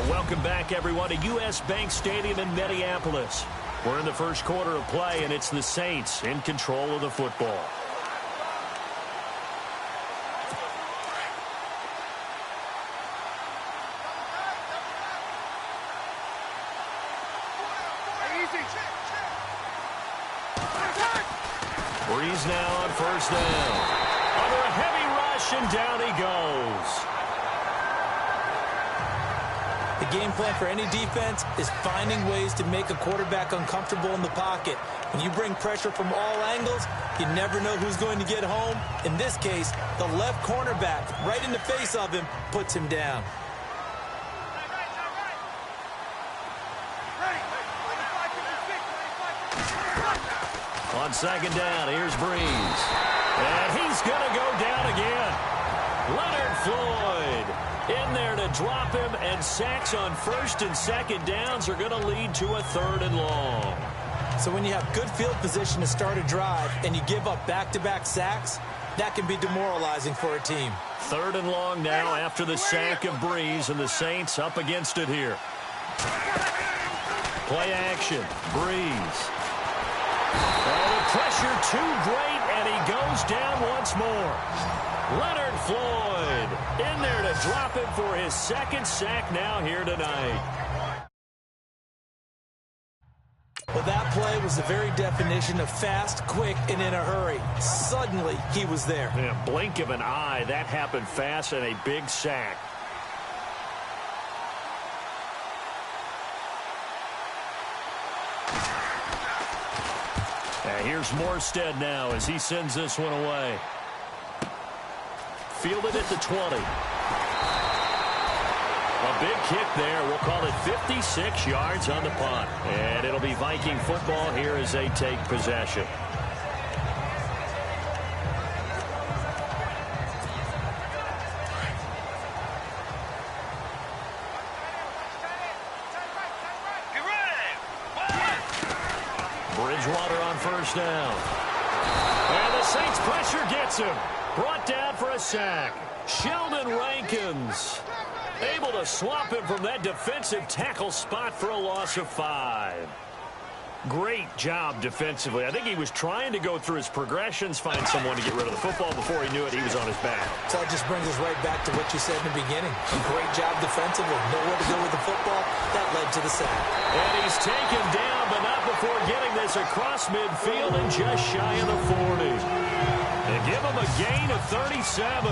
Welcome back, everyone, to U.S. Bank Stadium in Minneapolis. We're in the first quarter of play, and it's the Saints in control of the football. Breeze now on first down. Under a heavy rush, and down he goes. The game plan for any defense is finding ways to make a quarterback uncomfortable in the pocket. When you bring pressure from all angles, you never know who's going to get home. In this case, the left cornerback, right in the face of him, puts him down. On second down, here's Breeze. And he's going to go down again. Leonard Floyd in there to drop him, and sacks on first and second downs are going to lead to a third and long. So when you have good field position to start a drive and you give up back-to-back sacks, that can be demoralizing for a team. Third and long now after the sack of Breeze, and the Saints up against it here. Play action. Breeze. Oh, the pressure too great, and he goes down once more. Leonard Floyd in there to drop him for his second sack now here tonight. Well, that play was the very definition of fast, quick, and in a hurry. Suddenly, he was there. In a blink of an eye, that happened fast, and a big sack. And here's Morstead now as he sends this one away. Fielded at the 20. A big kick there. We'll call it 56 yards on the punt. And it'll be Viking football here as they take possession. Bridgewater on first down. And the Saints pressure gets him. Brought down for a sack. Sheldon Rankins able to swap him from that defensive tackle spot for a loss of 5. Great job defensively. I think he was trying to go through his progressions, find someone to get rid of the football. Before he knew it, he was on his back. So that just brings us right back to what you said in the beginning. A great job defensively. Nowhere to go with the football. That led to the sack. And he's taken down, but not before getting this across midfield and just shy of the 40. And give him a gain of 37.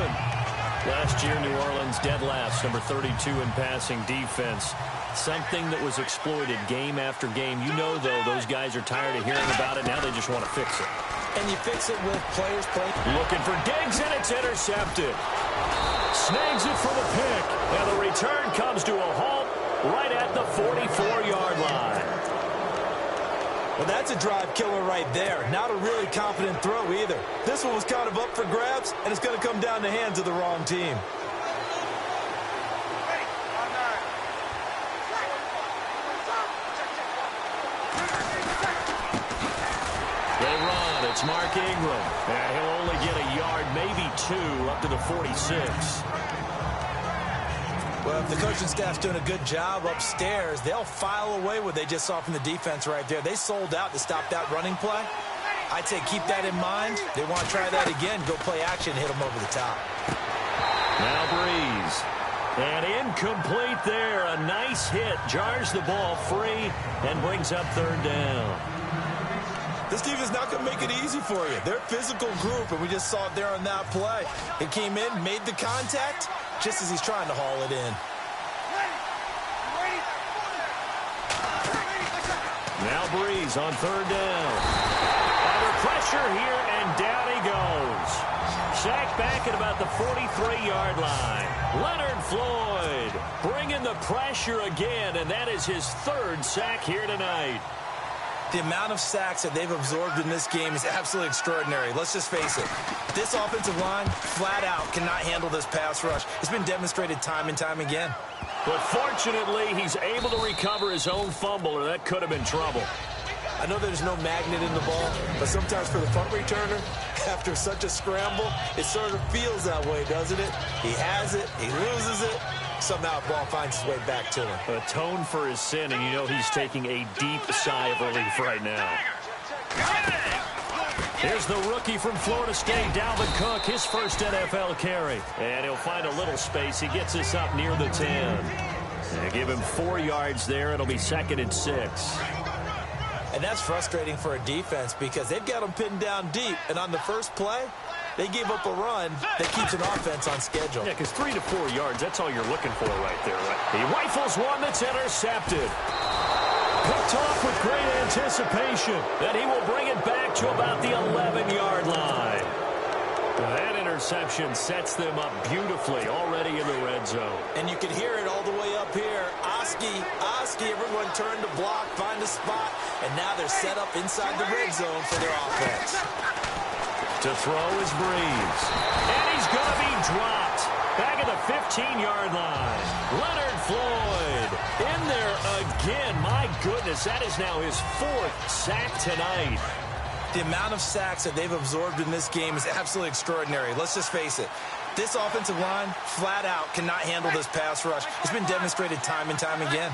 Last year, New Orleans dead last, number 32 in passing defense. Something that was exploited game after game. You know, though, those guys are tired of hearing about it. Now they just want to fix it. And you fix it with players playing. Looking for Diggs, and it's intercepted. Snags it for the pick. And the return comes to a halt right at the 44-yard line. Well, that's a drive killer right there. Not a really confident throw either. This one was kind of up for grabs, and it's going to come down the hands of the wrong team. They run. It's Mark Ingram. And he'll only get a yard, maybe 2, up to the 46. Well, if the coaching staff's doing a good job upstairs, they'll file away what they just saw from the defense right there. They sold out to stop that running play. I'd say keep that in mind. They want to try that again. Go play action, hit them over the top. Now Breeze. And incomplete there. A nice hit. Jars the ball free and brings up third down. This defense is not going to make it easy for you. They're a physical group, and we just saw it there on that play. It came in, made the contact, just as he's trying to haul it in. Now Breeze on third down. Under pressure here, and down he goes. Sacked back at about the 43-yard line. Leonard Floyd bringing the pressure again, and that is his third sack here tonight. The amount of sacks that they've absorbed in this game is absolutely extraordinary. Let's just face it. This offensive line, flat out, cannot handle this pass rush. It's been demonstrated time and time again. But fortunately, he's able to recover his own fumble, or that could have been trouble. I know there's no magnet in the ball, but sometimes for the punt returner, after such a scramble, it sort of feels that way, doesn't it? He has it, he loses it, somehow the ball finds its way back to him. Atone for his sin, and you know he's taking a deep sigh of relief right now. Here's the rookie from Florida State, Dalvin Cook, his first NFL carry. And he'll find a little space. He gets us up near the 10. And give him 4 yards there. It'll be 2nd and 6. And that's frustrating for a defense because they've got them pinned down deep. And on the first play, they gave up a run that keeps an offense on schedule. Yeah, because 3 to 4 yards, that's all you're looking for right there, right? He rifles one that's intercepted. Picked off with great anticipation. And he will bring it back to about the 11-yard line. That interception sets them up beautifully already in the red zone. And you can hear it all the way up here. Oski, everyone turned to block, find a spot, and now they're set up inside the red zone for their offense. To throw is Breeze. And he's going to be dropped. Back at the 15-yard line. Leonard Floyd in there again. My goodness, that is now his 4th sack tonight. The amount of sacks that they've absorbed in this game is absolutely extraordinary. Let's just face it. This offensive line, flat out, cannot handle this pass rush. It's been demonstrated time and time again.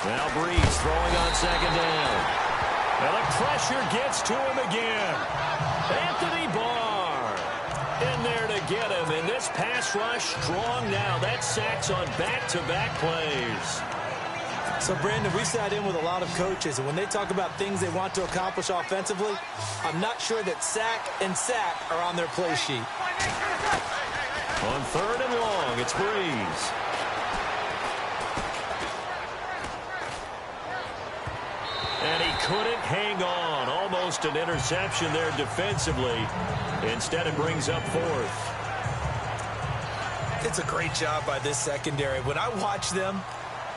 Now Breeze throwing on 2nd down. Now the pressure gets to him again. Anthony Barr in there to get him. And this pass rush strong now. That sacks on back-to-back plays. So, Brandon, we sat in with a lot of coaches, and when they talk about things they want to accomplish offensively, I'm not sure that sack and sack are on their play sheet. On 3rd and long, it's Breeze. And he couldn't hang on. Almost an interception there defensively. Instead, it brings up 4th. It's a great job by this secondary. When I watch them,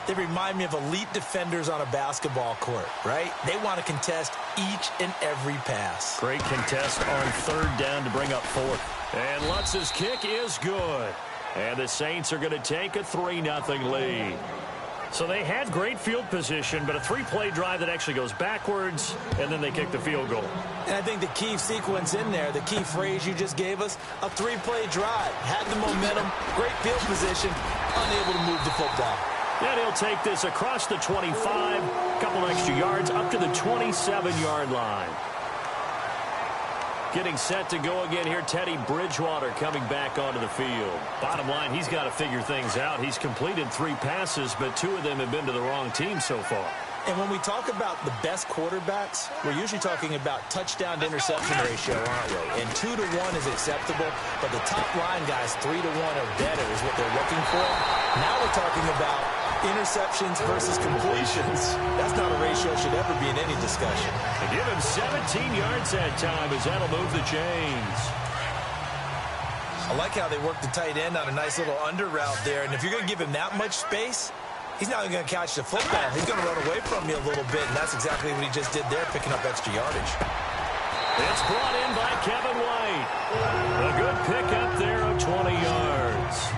they remind me of elite defenders on a basketball court, right? They want to contest each and every pass. Great contest on 3rd down to bring up 4th. And Lutz's kick is good. And the Saints are going to take a 3-0 lead. So they had great field position, but a 3-play drive that actually goes backwards, and then they kick the field goal. And I think the key sequence in there, the key phrase you just gave us, a 3-play drive. Had the momentum, great field position, unable to move the football. And he'll take this across the 25, a couple extra yards, up to the 27-yard line. Getting set to go again here, Teddy Bridgewater coming back onto the field. Bottom line, he's got to figure things out. He's completed 3 passes, but 2 of them have been to the wrong team so far. And when we talk about the best quarterbacks, we're usually talking about touchdown to interception ratio, aren't we? And 2 to 1 is acceptable, but the top line guys, 3 to 1 or better is what they're looking for. Now we're talking about interceptions versus completions. That's not a ratio that should ever be in any discussion. And give him 17 yards that time as that'll move the chains. I like how they work the tight end on a nice little under route there. And if you're going to give him that much space, he's not going to catch the football. He's going to run away from you a little bit, and that's exactly what he just did there, picking up extra yardage. It's brought in by Kevin White. A good pickup there of 20 yards.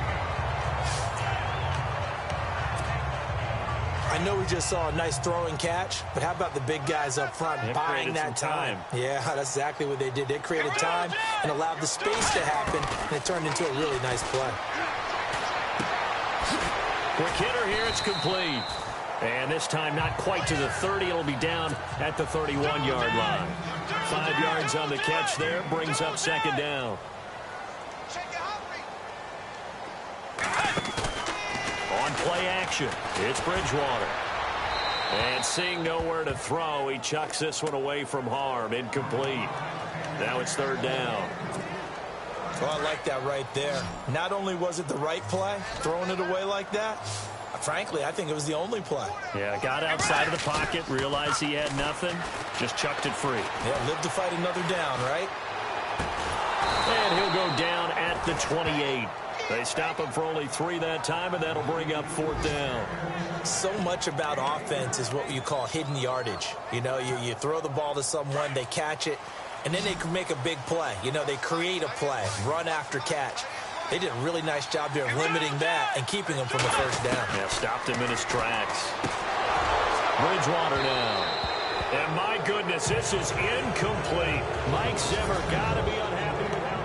I know we just saw a nice throwing catch, but how about the big guys up front buying that time? Yeah, that's exactly what they did. They created time and allowed the space to happen, and it turned into a really nice play. Quick hitter here, it's complete. And this time not quite to the 30. It'll be down at the 31-yard line. 5 yards on the catch there, brings up 2nd down. On play action, it's Bridgewater. And seeing nowhere to throw, he chucks this one away from harm. Incomplete. Now it's 3rd down. Well, I like that right there. Not only was it the right play, throwing it away like that, frankly, I think it was the only play. Yeah, got outside of the pocket, realized he had nothing, just chucked it free. Yeah, live to fight another down, right? And he'll go down at the 28. They stop him for only 3 that time, and that'll bring up 4th down. So much about offense is what you call hidden yardage. You know, you throw the ball to someone, they catch it, and then they can make a big play. You know, they create a play, run after catch. They did a really nice job there of limiting that and keeping him from the 1st down. Yeah, stopped him in his tracks. Bridgewater now. And my goodness, this is incomplete. Mike Zimmer got to be unhappy with how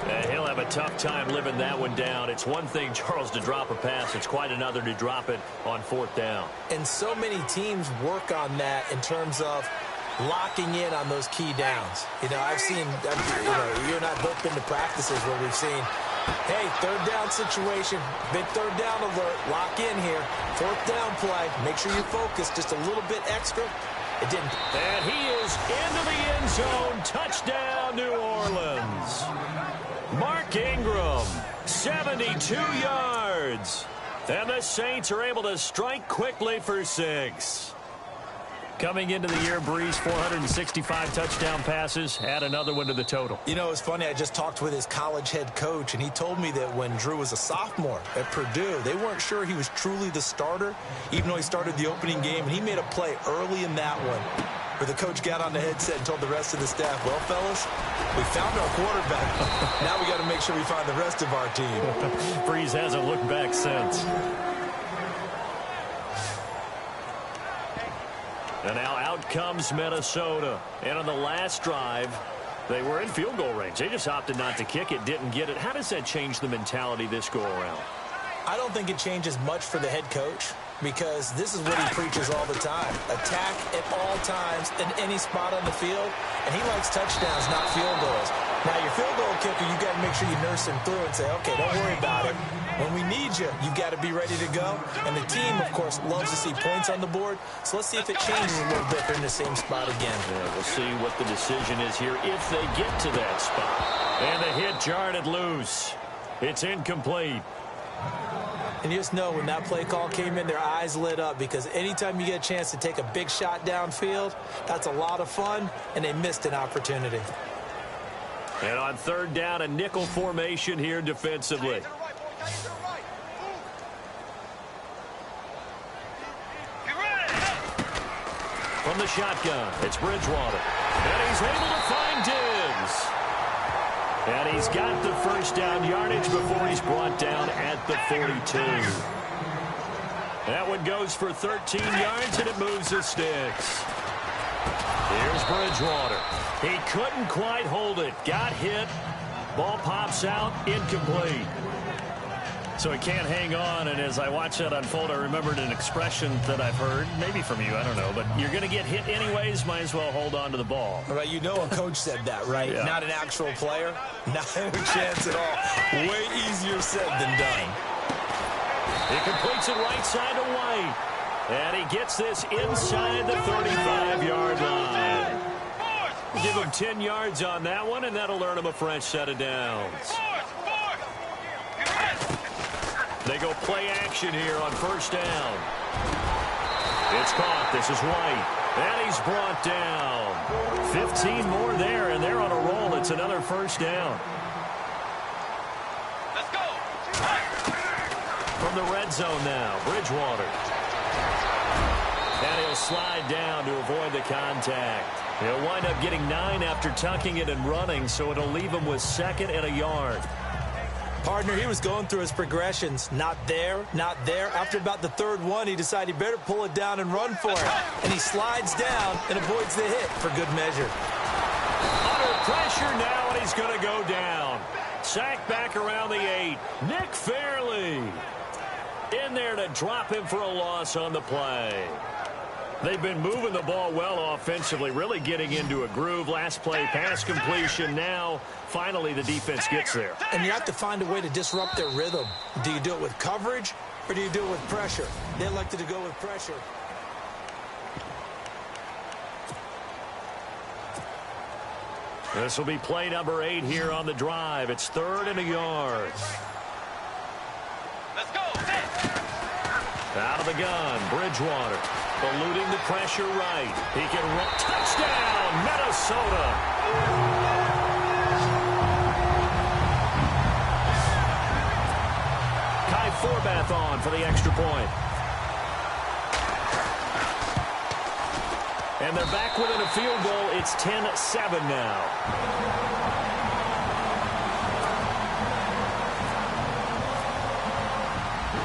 that. He'll have a tough time living that one down. It's one thing, Charles, to drop a pass. It's quite another to drop it on 4th down. And so many teams work on that in terms of locking in on those key downs. You know, I've seen, you and I both been to practices where we've seen, hey, 3rd down situation, big 3rd down alert, lock in here, 4th down play, make sure you focus just a little bit extra. It didn't. And he is into the end zone. Touchdown, New Orleans. Mark Ingram, 72 yards. And the Saints are able to strike quickly for 6. Coming into the year, Breeze, 465 touchdown passes. Add another one to the total. You know, it's funny. I just talked with his college head coach, and he told me that when Drew was a sophomore at Purdue, they weren't sure he was truly the starter, even though he started the opening game. And he made a play early in that one where the coach got on the headset and told the rest of the staff, well, fellas, we found our quarterback. Now we got to make sure we find the rest of our team. Breeze hasn't looked back since. And now out comes Minnesota. And on the last drive, they were in field goal range. They just opted not to kick it, didn't get it. How does that change the mentality this go-around? I don't think it changes much for the head coach because this is what he preaches all the time. Attack at all times in any spot on the field. And he likes touchdowns, not field goals. Now, your field goal kicker, you got to make sure you nurse him through and say, okay, don't worry about it. When we need you, you got to be ready to go. And the team, of course, loves to see points on the board. So let's see if it changes a little bit. They're in the same spot again. Yeah, we'll see what the decision is here if they get to that spot. And the hit jarred it loose. It's incomplete. And you just know when that play call came in, their eyes lit up because anytime you get a chance to take a big shot downfield, that's a lot of fun, and they missed an opportunity. And on 3rd down, a nickel formation here defensively. From the shotgun, it's Bridgewater. And he's able to find Diggs. And he's got the 1st down yardage before he's brought down at the 42. That one goes for 13 yards, and it moves the sticks. Here's Bridgewater. He couldn't quite hold it. Got hit. Ball pops out. Incomplete. So he can't hang on, and as I watch that unfold, I remembered an expression that I've heard, maybe from you, I don't know, but you're going to get hit anyways, might as well hold on to the ball. All right, you know a coach said that, right? Yeah. Not an actual player. Not a chance at all. Way easier said than done. He completes it right side to White. And he gets this inside the 35-yard line. Give him 10 yards on that one, and that'll earn him a fresh set of downs. They go play action here on 1st down. It's caught. This is White. And he's brought down. 15 more there, and they're on a roll. It's another 1st down. Let's go. From the red zone now, Bridgewater. And he'll slide down to avoid the contact. He'll wind up getting 9 after tucking it and running, so it'll leave him with 2nd and a yard. Partner, he was going through his progressions. Not there, not there. After about the 3rd one, he decided he better pull it down and run for it. And he slides down and avoids the hit for good measure. Under pressure now, and he's going to go down. Sacked back around the 8. Nick Fairley in there to drop him for a loss on the play. They've been moving the ball well offensively, really getting into a groove. Last play, pass completion. Now, finally, the defense gets there. And you have to find a way to disrupt their rhythm. Do you do it with coverage, or do you do it with pressure? They elected to go with pressure. This will be play number 8 here on the drive. It's 3rd and a yard. Let's go. Out of the gun, Bridgewater. Eluding the pressure right. He can run. Touchdown, Minnesota. Kai Forbath on for the extra point. And they're back within a field goal. It's 10-7 now.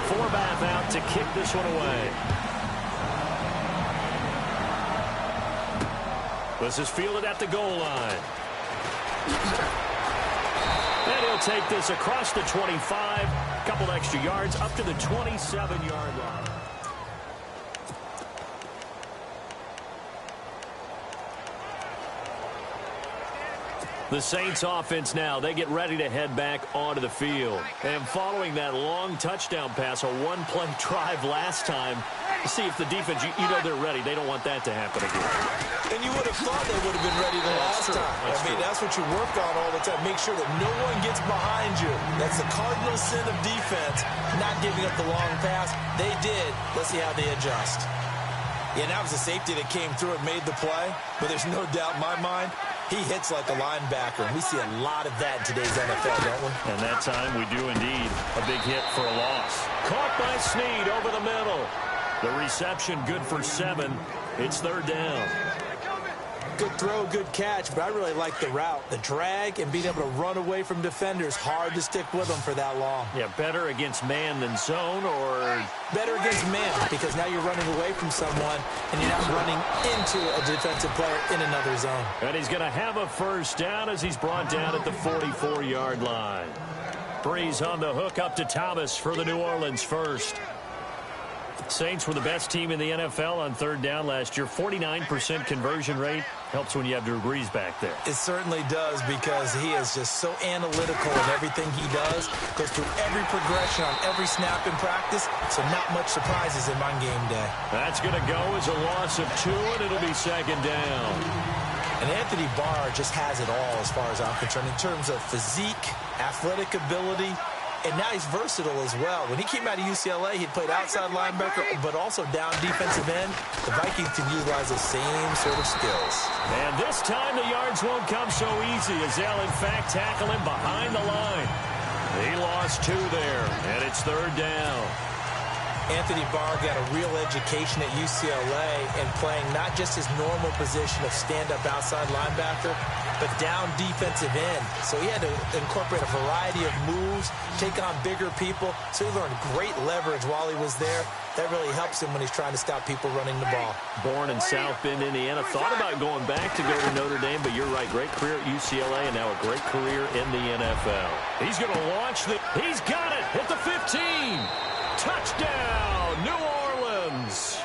Forbath out to kick this one away. This is fielded at the goal line. And he'll they'll take this across the 25, a couple extra yards up to the 27-yard line. The Saints offense now, they get ready to head back onto the field. And following that long touchdown pass, a one-play drive last time, see if the defense, you know they're ready. They don't want that to happen again. And you would have thought they would have been ready the last time. That's what you work on all the time. Make sure that no one gets behind you. That's the cardinal sin of defense, not giving up the long pass. They did. Let's see how they adjust. Yeah, that was a safety that came through and made the play. But there's no doubt in my mind, he hits like a linebacker, and we see a lot of that in today's NFL, don't we? And that time we do indeed. A big hit for a loss. Caught by Snead over the middle. The reception good for 7. It's third down. Good throw, good catch, but I really like the route. The drag and being able to run away from defenders, hard to stick with them for that long. Yeah, better against man than zone, or better against man, because now you're running away from someone and you're not running into a defensive player in another zone. And he's going to have a first down as he's brought down at the 44-yard line. Breeze on the hook up to Thomas for the New Orleans first. Saints were the best team in the NFL on third down last year. 49% conversion rate. Helps when you have Drew Brees back there. It certainly does, because he is just so analytical in everything he does. Goes through every progression on every snap in practice, so not much surprises him on game day. That's going to go as a loss of 2, and it'll be second down. And Anthony Barr just has it all as far as I'm concerned in terms of physique, athletic ability, and now he's versatile as well. When he came out of UCLA, he played outside linebacker, but also down defensive end. The Vikings can utilize the same sort of skills. And this time the yards won't come so easy, as they'll in fact tackle him behind the line. He lost 2 there, and it's third down. Anthony Barr got a real education at UCLA and playing not just his normal position of stand-up outside linebacker, but down defensive end. So he had to incorporate a variety of moves, take on bigger people. So he learned great leverage while he was there. That really helps him when he's trying to stop people running the ball. Born in South Bend, Indiana. Thought about going back to go to Notre Dame, but you're right. Great career at UCLA and now a great career in the NFL. He's going to launch the... He's got it at the 15. Touchdown, New Orleans.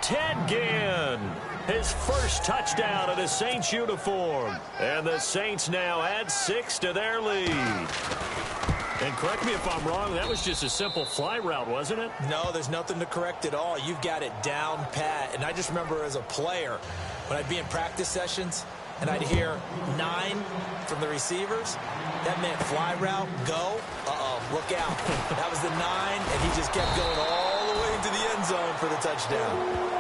Ted Ginn, his first touchdown in a Saints uniform. And the Saints now add 6 to their lead. And correct me if I'm wrong, that was just a simple fly route, wasn't it? No, there's nothing to correct at all. You've got it down pat. And I just remember as a player, when I'd be in practice sessions, and I'd hear 9 from the receivers, that meant fly route, go, look out. That was the 9, and he just kept going all the way into the end zone for the touchdown.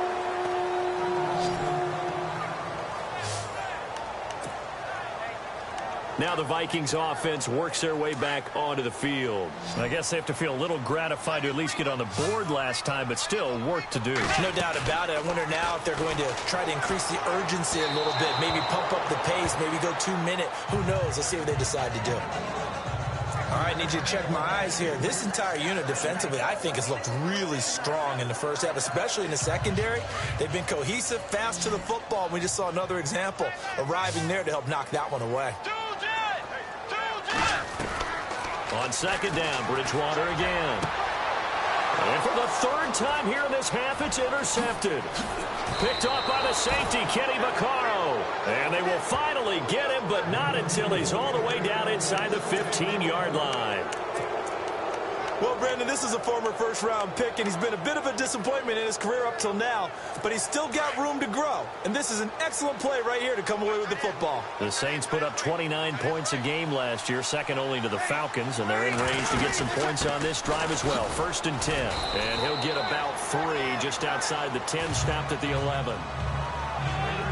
Now the Vikings offense works their way back onto the field. I guess they have to feel a little gratified to at least get on the board last time, but still work to do. No doubt about it. I wonder now if they're going to try to increase the urgency a little bit, maybe pump up the pace, maybe go 2-minute. Who knows? Let's see what they decide to do. All right, need you to check my eyes here. This entire unit defensively, I think, has looked really strong in the first half, especially in the secondary. They've been cohesive, fast to the football. We just saw another example arriving there to help knock that one away. On second down, Bridgewater again. And for the third time here in this half, it's intercepted. Picked off by the safety, Kenny Vaccaro. And they will finally get him, but not until he's all the way down inside the 15-yard line. Well, Brandon, this is a former first-round pick, and he's been a bit of a disappointment in his career up till now, but he's still got room to grow. And this is an excellent play right here to come away with the football. The Saints put up 29 points a game last year, second only to the Falcons, and they're in range to get some points on this drive as well. 1st and 10. And he'll get about 3 just outside the 10, stopped at the 11.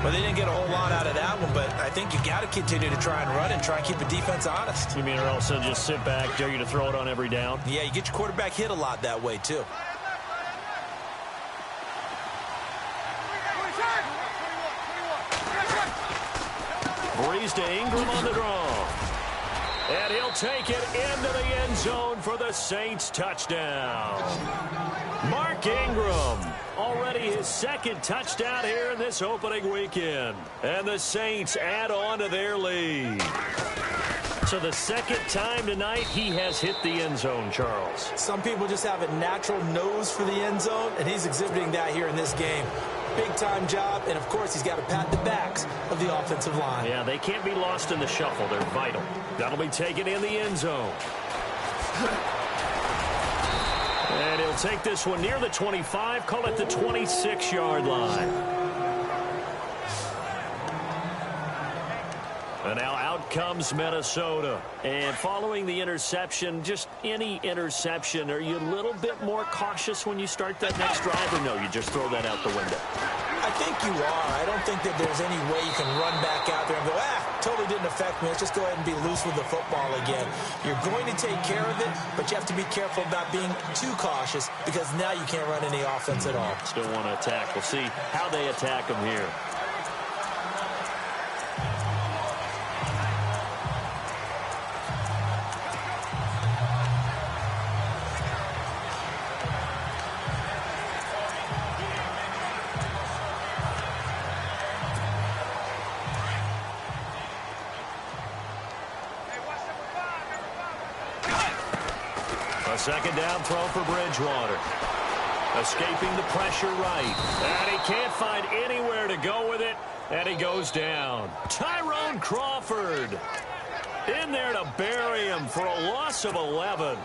Well, they didn't get a whole lot out of that one, but I think you got to continue to try and run and try and keep the defense honest. You mean or also just sit back, dare you to throw it on every down? Yeah, you get your quarterback hit a lot that way, too. Breeze to Ingram on the draw. And he'll take it into the end zone for the Saints touchdown. Mark Ingram, already his 2nd touchdown here in this opening weekend. And the Saints add on to their lead. So the second time tonight he has hit the end zone, Charles. Some people just have a natural nose for the end zone, and he's exhibiting that here in this game. Big-time job, and of course he's got to pat the backs of the offensive line. Yeah, they can't be lost in the shuffle. They're vital. That'll be taken in the end zone. And he'll take this one near the 25, call it the 26-yard line. And now out comes Minnesota. And following the interception, just any interception, are you a little bit more cautious when you start that next drive, or no, you just throw that out the window? I think you are. I don't think that there's any way you can run back out there and go, totally didn't affect me. Let's just go ahead and be loose with the football again. You're going to take care of it, but you have to be careful about being too cautious because now you can't run any offense at all. Still want to attack. We'll see how they attack them here. Second down throw for Bridgewater. Escaping the pressure right. And he can't find anywhere to go with it. And he goes down. Tyrone Crawford in there to bury him for a loss of 11.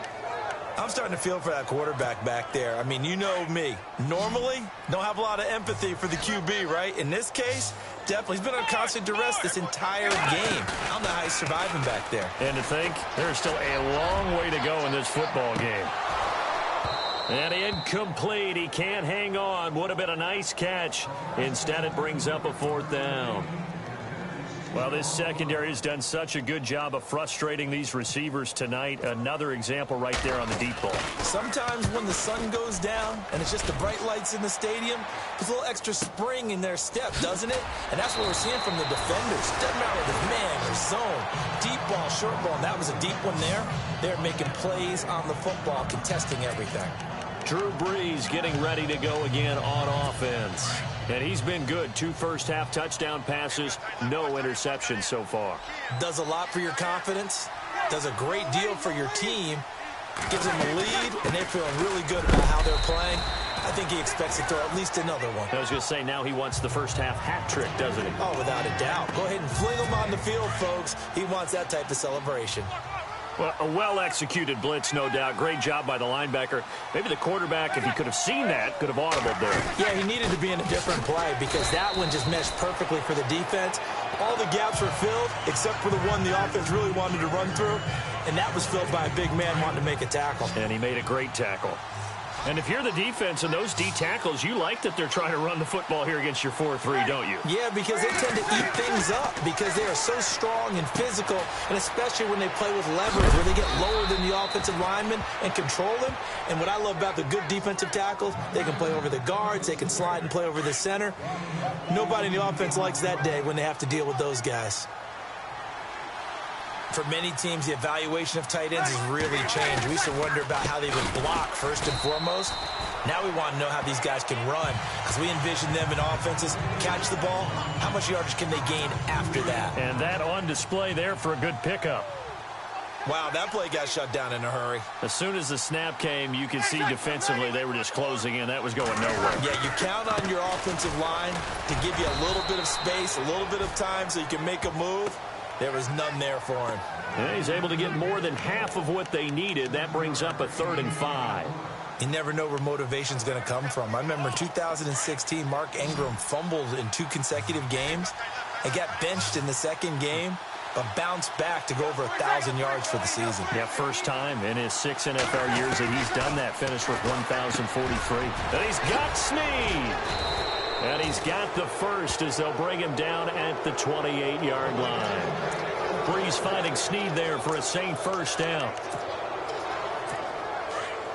I'm starting to feel for that quarterback back there. I mean, you know me. Normally, don't have a lot of empathy for the QB, right? In this case, definitely. He's been on constant duress this entire game. I don't know how he's surviving back there. And to think, there's still a long way to go in this football game. And incomplete. He can't hang on. Would have been a nice catch. Instead, it brings up a fourth down. Well, this secondary has done such a good job of frustrating these receivers tonight. Another example right there on the deep ball. Sometimes when the sun goes down and it's just the bright lights in the stadium, there's a little extra spring in their step, doesn't it? And that's what we're seeing from the defenders. Doesn't matter whether it's man or zone, deep ball, short ball. And that was a deep one there. They're making plays on the football, contesting everything. Drew Brees getting ready to go again on offense. And he's been good. 2 first-half touchdown passes, no interceptions so far. Does a lot for your confidence. Does a great deal for your team. Gives them a lead, and they're feeling really good about how they're playing. I think he expects to throw at least another one. I was going to say, now he wants the first-half hat trick, doesn't he? Oh, without a doubt. Go ahead and fling him on the field, folks. He wants that type of celebration. Well, a well-executed blitz, no doubt. Great job by the linebacker. Maybe the quarterback, if he could have seen that, could have audibled there. Yeah, he needed to be in a different play because that one just meshed perfectly for the defense. All the gaps were filled except for the one the offense really wanted to run through, and that was filled by a big man wanting to make a tackle. And he made a great tackle. And if you're the defense and those D tackles, you like that they're trying to run the football here against your 4-3, don't you? Yeah, because they tend to eat things up because they are so strong and physical, and especially when they play with leverage where they get lower than the offensive linemen and control them. And what I love about the good defensive tackles, they can play over the guards, they can slide and play over the center. Nobody in the offense likes that day when they have to deal with those guys. For many teams, the evaluation of tight ends has really changed. We used to wonder about how they would block first and foremost. Now we want to know how these guys can run because we envision them in offenses, catch the ball, how much yardage can they gain after that? And that on display there for a good pickup. Wow, that play got shut down in a hurry. As soon as the snap came, you could see defensively they were just closing in. That was going nowhere. Yeah, you count on your offensive line to give you a little bit of space, a little bit of time so you can make a move. There was none there for him. Yeah, he's able to get more than half of what they needed. That brings up a 3rd and 5. You never know where motivation's going to come from. I remember in 2016, Mark Ingram fumbled in 2 consecutive games and got benched in the second game, but bounced back to go over 1,000 yards for the season. Yeah, first time in his 6 NFL years that he's done that, finished with 1,043. And he's got Snead. And he's got the first as they'll bring him down at the 28-yard line. Brees finding Snead there for a safe first down.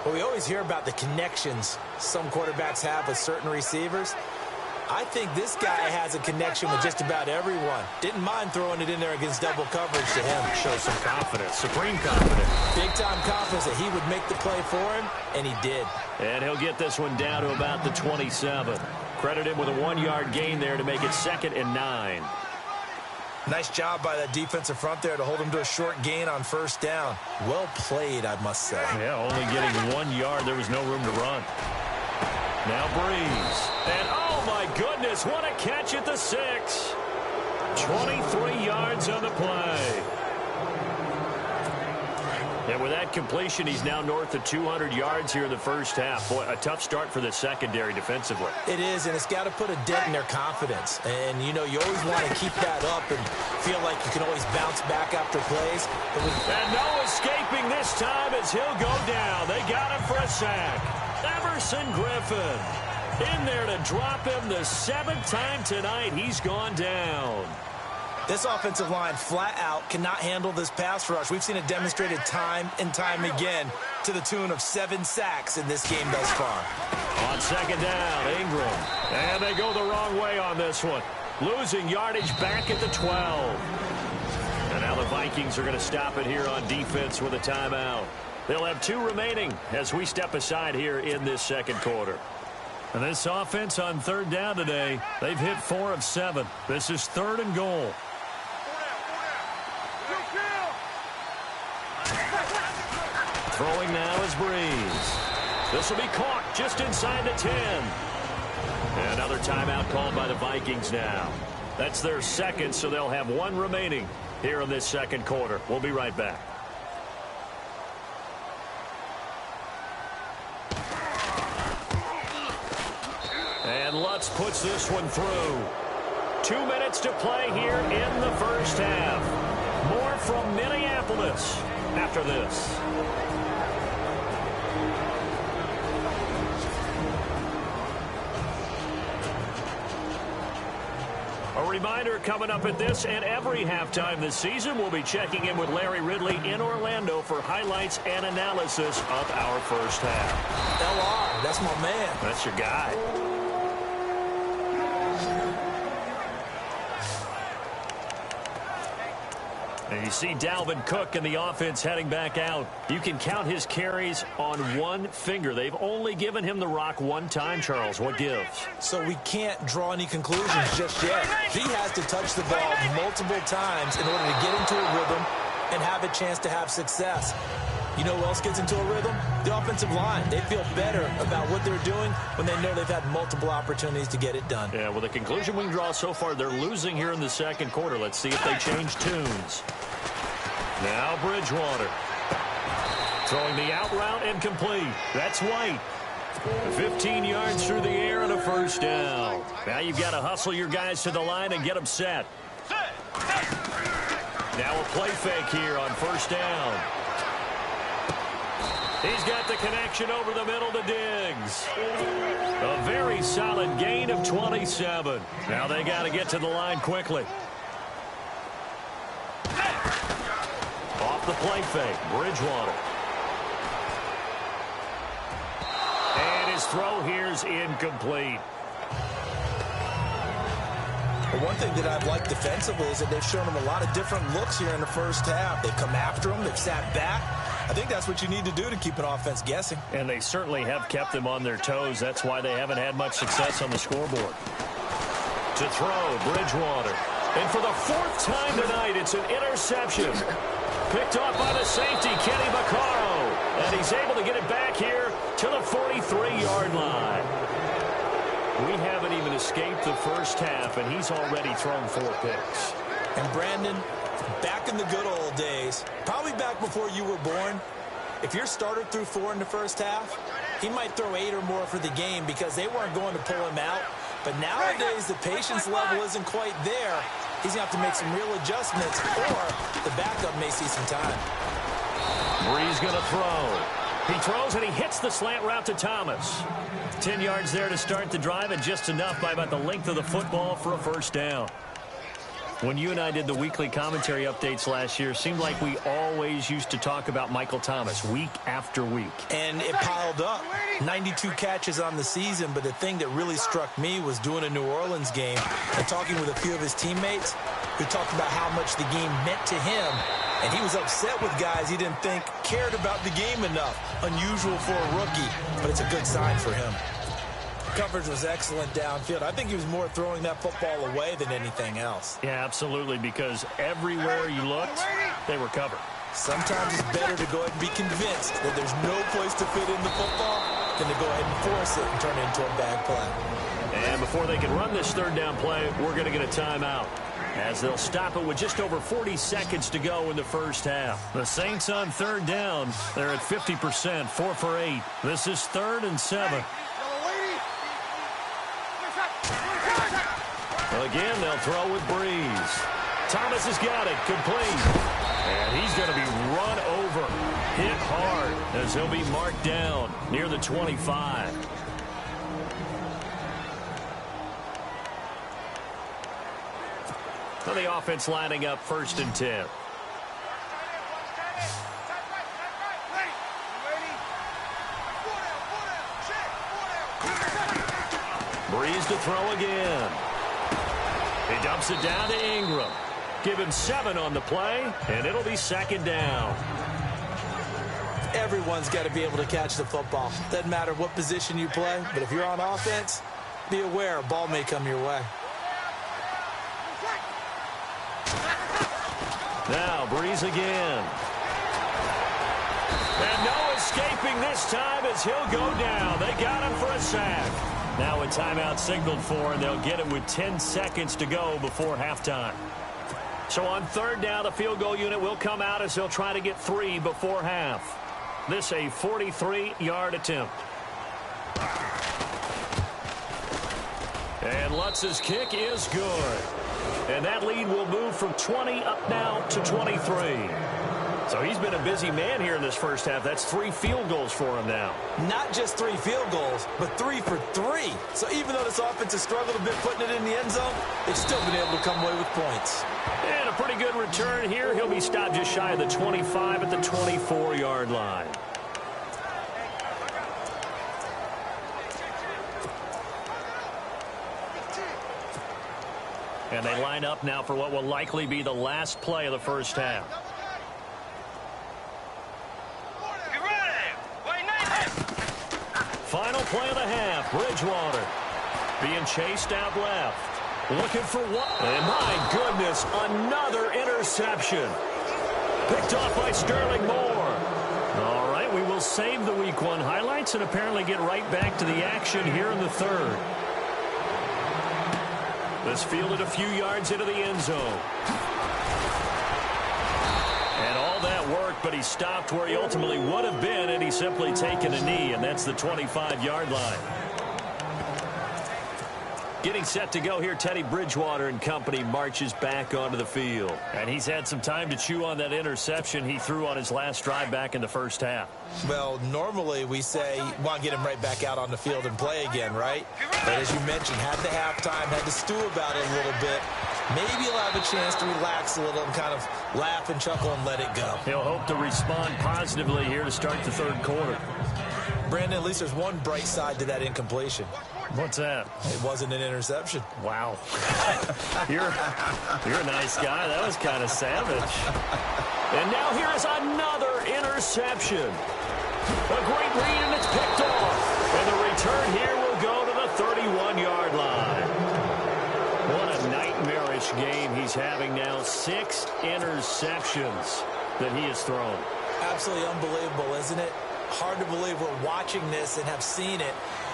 Well, we always hear about the connections some quarterbacks have with certain receivers. I think this guy has a connection with just about everyone. Didn't mind throwing it in there against double coverage to him. Shows some confidence, supreme confidence. Big-time confidence that he would make the play for him, and he did. And he'll get this one down to about the 27. Credit him with a 1-yard gain there to make it 2nd and 9. Nice job by that defensive front there to hold him to a short gain on first down. Well played, I must say. Yeah, only getting 1 yard. There was no room to run. Now Breeze. And oh my goodness, what a catch at the 6. 23 yards on the play. And with that completion, he's now north of 200 yards here in the first half. Boy, a tough start for the secondary defensively. It is, and it's got to put a dent in their confidence. And, you know, you always want to keep that up and feel like you can always bounce back after plays. And no escaping this time as he'll go down. They got him for a sack. Everson Griffin in there to drop him the 7th time tonight. He's gone down. This offensive line flat out cannot handle this pass rush. We've seen it demonstrated time and time again to the tune of 7 sacks in this game thus far. On second down, Ingram. And they go the wrong way on this one. Losing yardage back at the 12. And now the Vikings are going to stop it here on defense with a timeout. They'll have 2 remaining as we step aside here in this second quarter. And this offense on third down today, they've hit 4 of 7. This is 3rd and goal. Throwing now is Breeze. This will be caught just inside the 10. And another timeout called by the Vikings now. That's their 2nd, so they'll have 1 remaining here in this second quarter. We'll be right back. And Lutz puts this one through. 2 minutes to play here in the first half. More from Minneapolis after this. A reminder coming up at this and every halftime this season, we'll be checking in with Larry Ridley in Orlando for highlights and analysis of our first half. LR, that's my man. That's your guy. And you see Dalvin Cook and the offense heading back out. You can count his carries on 1 finger. They've only given him the rock 1 time, Charles. What gives? So we can't draw any conclusions just yet. He has to touch the ball multiple times in order to get into a rhythm and have a chance to have success. You know who else gets into a rhythm? The offensive line. They feel better about what they're doing when they know they've had multiple opportunities to get it done. Yeah, well, the conclusion we can draw so far, they're losing here in the second quarter. Let's see if they change tunes. Now Bridgewater. Throwing the out route incomplete. That's White. 15 yards through the air and a first down. Now you've got to hustle your guys to the line and get them set. Now a play fake here on first down. He's got the connection over the middle to Diggs. A very solid gain of 27. Now they got to get to the line quickly. Off the play fake, Bridgewater. And his throw here's incomplete. Well, one thing that I've liked defensively is that they've shown him a lot of different looks here in the first half. They've come after him. They've sat back. I think that's what you need to do to keep an offense guessing. And they certainly have kept them on their toes. That's why they haven't had much success on the scoreboard. To throw, Bridgewater. And for the 4th time tonight, it's an interception. Picked off by the safety, Kenny Vaccaro. And he's able to get it back here to the 43-yard line. We haven't even escaped the first half, and he's already thrown 4 picks. And Brandon, back in the good old days, probably back before you were born, if your starter threw 4 in the first half, he might throw 8 or more for the game because they weren't going to pull him out. But nowadays, the patience level isn't quite there. He's going to have to make some real adjustments, or the backup may see some time. Breeze going to throw. He throws, and he hits the slant route to Thomas. 10 yards there to start the drive, and just enough by about the length of the football for a first down. When you and I did the weekly commentary updates last year, it seemed like we always used to talk about Michael Thomas week after week. And it piled up. 92 catches on the season, but the thing that really struck me was doing a New Orleans game and talking with a few of his teammates who talked about how much the game meant to him. And he was upset with guys he didn't think cared about the game enough. Unusual for a rookie, but it's a good sign for him. coverage was excellent downfield. I think he was more throwing that football away than anything else. Yeah, absolutely, because everywhere you looked, they were covered. Sometimes it's better to go ahead and be convinced that there's no place to fit in the football than to go ahead and force it and turn it into a bad play. And before they can run this third down play, we're going to get a timeout, as they'll stop it with just over 40 seconds to go in the first half. The Saints on third down. They're at 50%, 4 for 8. This is 3rd and 7. Again, they'll throw with Breeze. Thomas has got it, complete. And he's going to be run over, hit hard, as he'll be marked down near the 25. So the offense lining up 1st and 10. Breeze to throw again. He dumps it down to Ingram. Give him 7 on the play, and it'll be 2nd down. Everyone's got to be able to catch the football. Doesn't matter what position you play, but if you're on offense, be aware a ball may come your way. Now Breeze again. And no escaping this time as he'll go down. They got him for a sack. Now a timeout signaled for, and they'll get it with 10 seconds to go before halftime. So on 3rd down, the field goal unit will come out as they'll try to get 3 before half. This a 43-yard attempt. And Lutz's kick is good. And that lead will move from 20 up now to 23. So he's been a busy man here in this first half. That's 3 field goals for him now. Not just 3 field goals, but 3 for 3. So even though this offense has struggled a bit putting it in the end zone, they've still been able to come away with points. And a pretty good return here. He'll be stopped just shy of the 25 at the 24-yard line. And they line up now for what will likely be the last play of the first half. Final play of the half. Bridgewater being chased out left. Looking for what? And my goodness, another interception. Picked off by Sterling Moore. All right, we will save the Week 1 highlights and apparently get right back to the action here in the 3rd. This fielded a few yards into the end zone. And all that work, but he stopped where he ultimately would have been, and he's simply taken a knee, and that's the 25-yard line. Getting set to go here, Teddy Bridgewater and company marches back onto the field. And he's had some time to chew on that interception he threw on his last drive back in the first half. Well, normally we say, want to get him right back out on the field and play again, right? But as you mentioned, had the halftime, had to stew about it a little bit. Maybe he'll have a chance to relax a little and kind of laugh and chuckle and let it go. He'll hope to respond positively here to start the 3rd quarter. Brandon, at least there's one bright side to that incompletion. What's that? It wasn't an interception. Wow. You're a nice guy. That was kind of savage. And now here is another interception. A great read, and it's picked off. And the return here will go to the 31-yard line. What a nightmarish game he's having now. 6 interceptions that he has thrown. Absolutely unbelievable, isn't it? Hard to believe we're watching this and have seen it,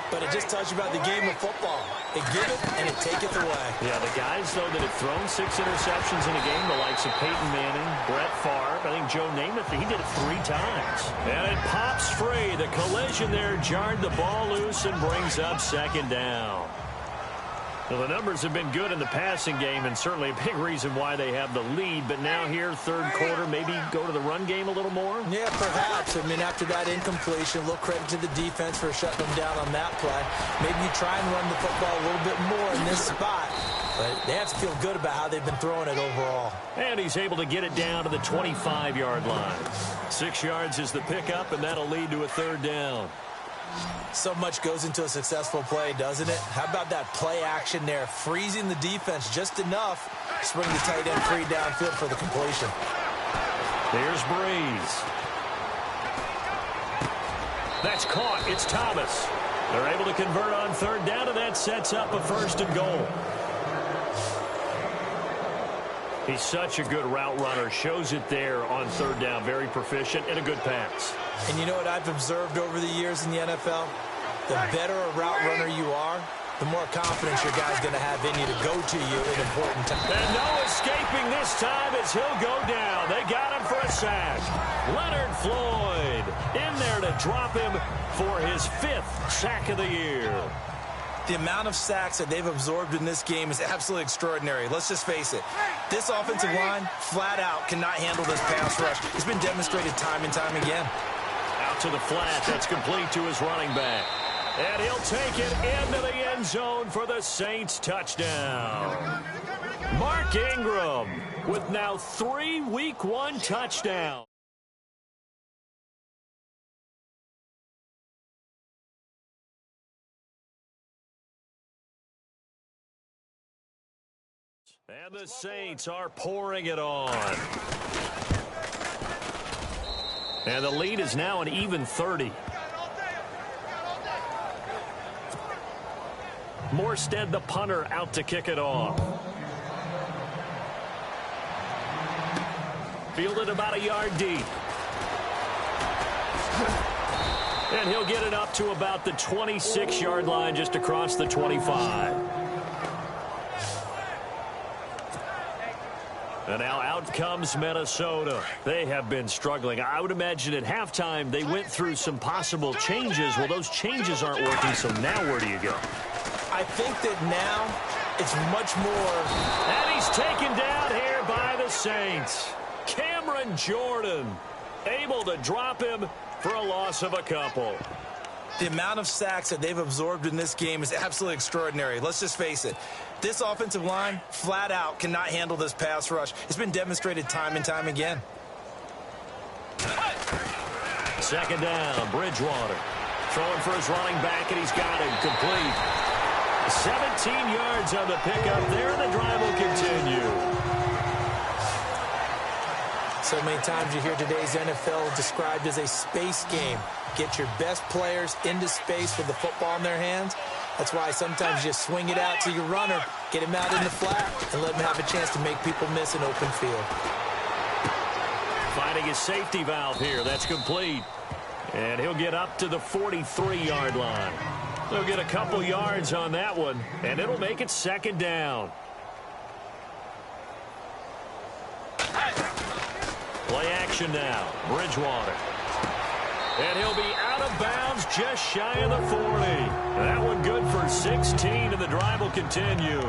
but it just tells you about the game of football. It give it and it taketh away. Yeah, the guys, though, that have thrown 6 interceptions in a game, the likes of Peyton Manning, Brett Favre, I think Joe Namath, he did it 3 times. And it pops free. The collision there jarred the ball loose and brings up 2nd down. Well, the numbers have been good in the passing game, and certainly a big reason why they have the lead. But now here, 3rd quarter, maybe go to the run game a little more? Yeah, perhaps. I mean, after that incompletion, a little credit to the defense for shutting them down on that play. Maybe you try and run the football a little bit more in this spot. But they have to feel good about how they've been throwing it overall. And he's able to get it down to the 25-yard line. 6 yards is the pickup, and that'll lead to a 3rd down. So much goes into a successful play, doesn't it? How about that play action there? Freezing the defense just enough to bring the tight end free downfield for the completion. There's Breeze. That's caught. It's Thomas. They're able to convert on third down, and that sets up a 1st and goal. He's such a good route runner. Shows it there on third down. Very proficient and a good pass. And you know what I've observed over the years in the NFL? The better a route runner you are, the more confidence your guy's going to have in you to go to you in important times. And no escaping this time as he'll go down. They got him for a sack. Leonard Floyd in there to drop him for his 5th sack of the year. The amount of sacks that they've absorbed in this game is absolutely extraordinary. Let's just face it. This offensive line, flat out, cannot handle this pass rush. It's been demonstrated time and time again. Out to the flat. That's complete to his running back. And he'll take it into the end zone for the Saints touchdown. Mark Ingram with now 3 Week 1 touchdowns. And the Saints are pouring it on. And the lead is now an even 30. Morstead, the punter, out to kick it off. Fielded about a yard deep. And he'll get it up to about the 26-yard line, just across the 25. And now out comes Minnesota. They have been struggling. I would imagine at halftime they went through some possible changes. Well, those changes aren't working, so now where do you go? I think that now it's much more. And he's taken down here by the Saints. Cameron Jordan able to drop him for a loss of a couple. The amount of sacks that they've absorbed in this game is absolutely extraordinary. Let's just face it. This offensive line, flat out, cannot handle this pass rush. It's been demonstrated time and time again. 2nd down, Bridgewater. Throwing for his running back, and he's got him complete. 17 yards on the pickup there, and the drive will continue. So many times you hear today's NFL described as a space game. Get your best players into space with the football in their hands. That's why sometimes you swing it out to your runner, get him out in the flat, and let him have a chance to make people miss an open field. Finding his safety valve here. That's complete. And he'll get up to the 43-yard line. They'll get a couple yards on that one, and it'll make it 2nd down. Play action now. Bridgewater. And he'll be out of bounds just shy of the 40. That one good for 16, and the drive will continue.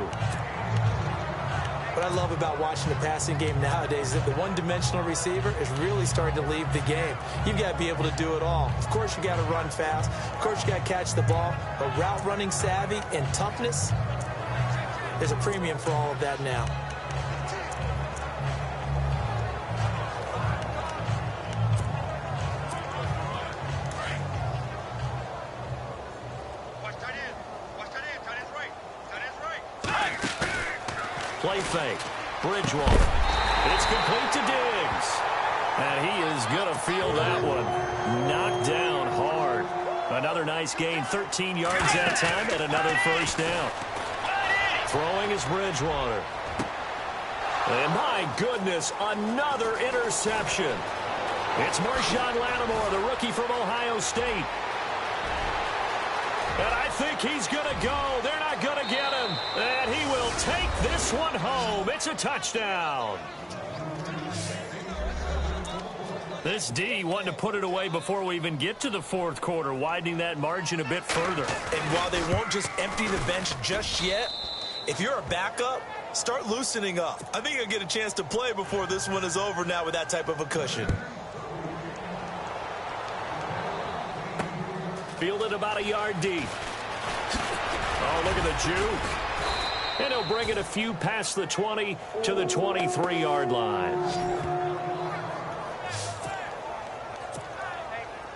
What I love about watching the passing game nowadays is that the one-dimensional receiver is really starting to leave the game. You've got to be able to do it all. Of course, you got to run fast. Of course, you got to catch the ball. But route running savvy and toughness, there's a premium for all of that now. Play fake. Bridgewater. It's complete to Diggs. And he is going to feel that one. Knocked down hard. Another nice gain. 13 yards that time and another 1st down. Throwing is Bridgewater. And my goodness, another interception. It's Marshawn Lattimore, the rookie from Ohio State. And I think he's going to go. They're not going to get him. And he will take this one home. It's a touchdown. This D wanting to put it away before we even get to the 4th quarter, widening that margin a bit further. And while they won't just empty the bench just yet, if you're a backup, start loosening up. I think you'll get a chance to play before this one is over now with that type of a cushion. Fielded about a yard deep. Oh, look at the juke. And he'll bring it a few past the 20 to the 23-yard line.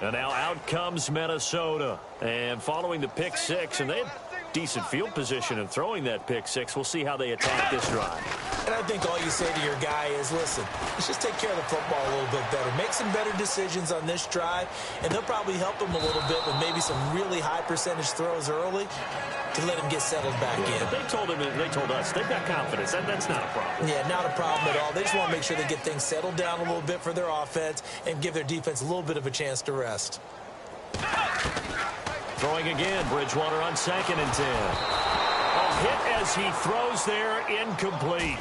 And now out comes Minnesota. And following the pick 6, and they have decent field position in throwing that pick 6. We'll see how they attack this drive. And I think all you say to your guy is, listen, let's just take care of the football a little bit better. Make some better decisions on this drive, and they'll probably help him a little bit with maybe some really high percentage throws early to let him get settled back in. But they told us, they've got confidence. That's not a problem. Yeah, not a problem at all. They just want to make sure they get things settled down a little bit for their offense and give their defense a little bit of a chance to rest. Throwing again, Bridgewater on 2nd and 10. A hit as he throws there, incomplete.